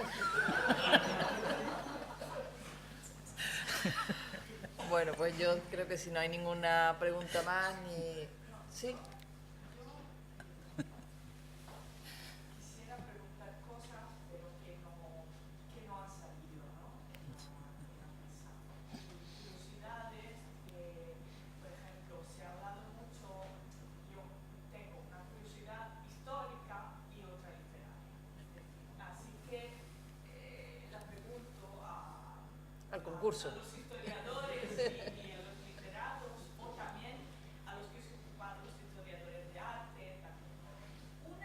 Bueno, pues yo creo que si no hay ninguna pregunta más, ni... ¿Sí? Quisiera preguntar cosas, pero que no han salido, ¿no? Curiosidades, por ejemplo, se ha hablado mucho, yo tengo una curiosidad histórica y otra literaria. Así que la pregunto Al concurso. a los historiadores y a los literatos, o también a los que se ocupan, los historiadores de arte. También. Una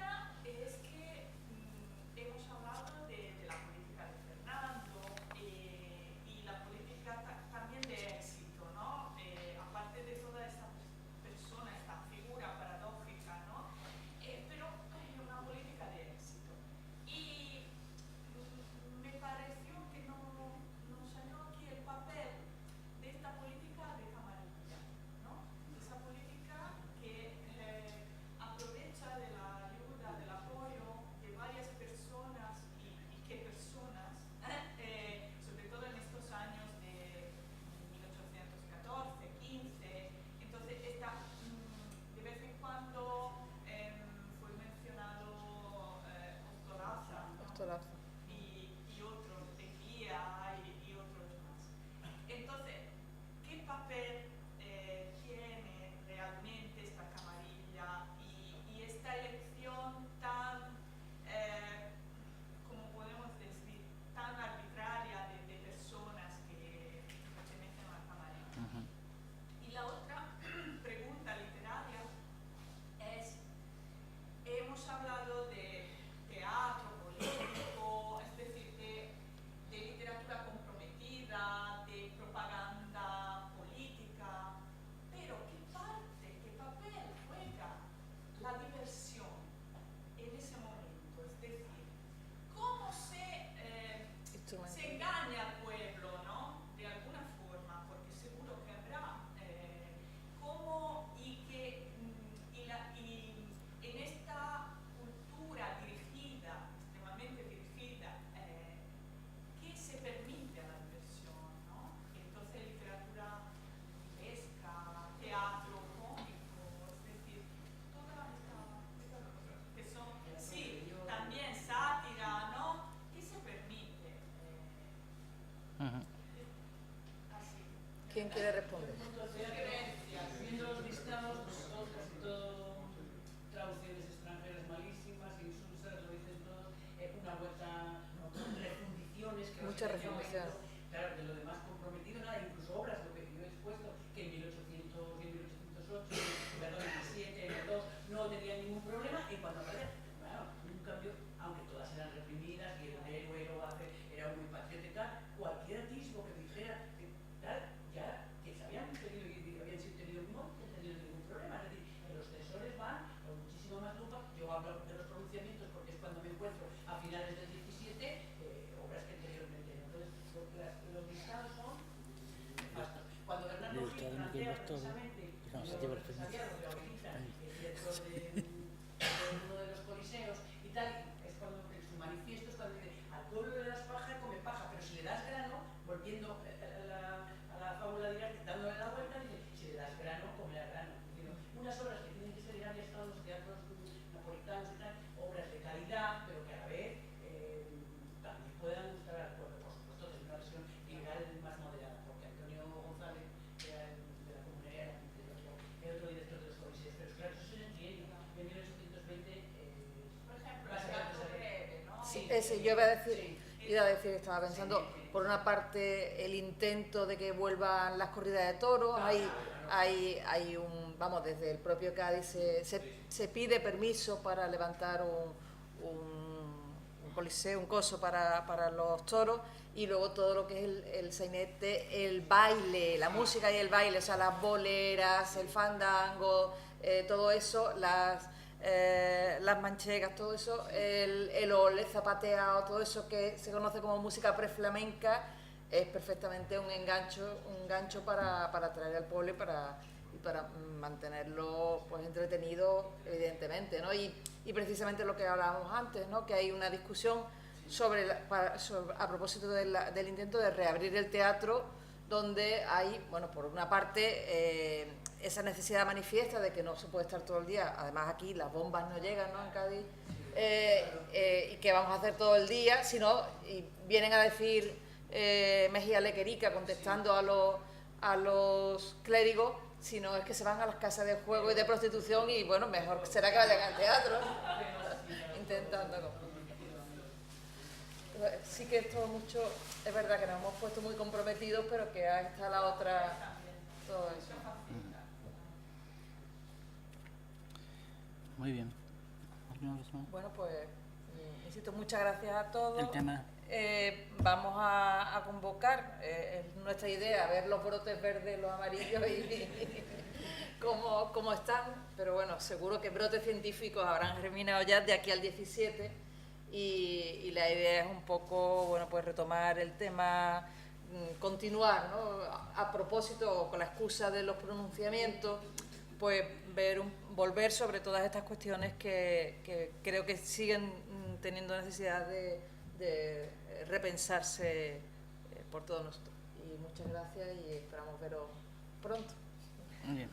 ¿Quién quiere responder? Viendo los listados, casi todo traducciones extranjeras malísimas, insulsas, lo dicen todos, una vuelta, refundiciones. Muchas refundiciones. Claro, de lo demás comprometido, nada, incluso obras, lo que yo he expuesto, que en 1800, en 1808, perdón, en el 7, en el 2, no tenían ningún problema, en cuanto a perder, bueno, un cambio, aunque todas eran reprimidas, y el héroe lo hace, era muy patriota y tal, cualquier atisbo que dijera, que tal, ya, que se habían tenido y habían sido tenido, no han tenido ningún problema, es decir, que los censores van con muchísima más lupa. Yo hablo de los pronunciamientos porque es cuando me encuentro a finales del 17, obras que anteriormente. Entonces, los listados son nefastos. Cuando Bernardo Gil plantea precisamente los empresariados de ahorita, dentro de uno de los coliseos y tal, es cuando en su manifiesto es cuando dice: al pueblo le das paja, come paja, pero si le das grano, volviendo a la fábula didáctica, dándole la vuelta, dice: si le das grano, comerás grano. Diciendo, unas obras que tienen que ser ya estados los teatros napolitanos y tal, obras de calidad, pero que a la vez también puedan gustar al pueblo, por supuesto, desde una versión liberal más moderada, porque Antonio González, que era de la comunidad, era otro director de los coliseos, pero claro, eso es en el trienio, en 1820, Por ejemplo, el gato breve, ¿no? Sí, ese, yo iba a decir, estaba pensando, por una parte, el intento de que vuelvan las corridas de toros. Hay un, vamos, desde el propio Cádiz se pide permiso para levantar un coliseo, un coso para los toros, y luego todo lo que es el sainete, el baile, la música y el baile, o sea, las boleras, el fandango, todo eso, las manchegas, todo eso, el ole zapateado, todo eso que se conoce como música preflamenca, es perfectamente un gancho para atraer al pueblo y para mantenerlo pues entretenido, evidentemente, ¿no? Y precisamente lo que hablábamos antes, ¿no? Que hay una discusión a propósito del intento de reabrir el teatro, donde hay, bueno, por una parte, esa necesidad manifiesta de que no se puede estar todo el día, además aquí las bombas no llegan, ¿no?, en Cádiz, y que vamos a hacer todo el día, sino, y vienen a decir Mejía Lequerica contestando a los clérigos, sino es que se van a las casas de juego y de prostitución, y bueno, mejor será que vayan al teatro, intentando. Sí que esto mucho, es verdad que nos hemos puesto muy comprometidos, pero que ahí está la otra, todo eso. Muy bien. Bueno, pues, insisto, muchas gracias a todos. El tema. Vamos a convocar, es nuestra idea, ver los brotes verdes, los amarillos y cómo están, pero bueno, seguro que brotes científicos habrán germinado ya de aquí al 17, y la idea es un poco, bueno, pues retomar el tema, continuar, ¿no? A propósito, con la excusa de los pronunciamientos, pues volver sobre todas estas cuestiones que creo que siguen teniendo necesidad de repensarse por todos nosotros. Y muchas gracias y esperamos veros pronto. Muy bien.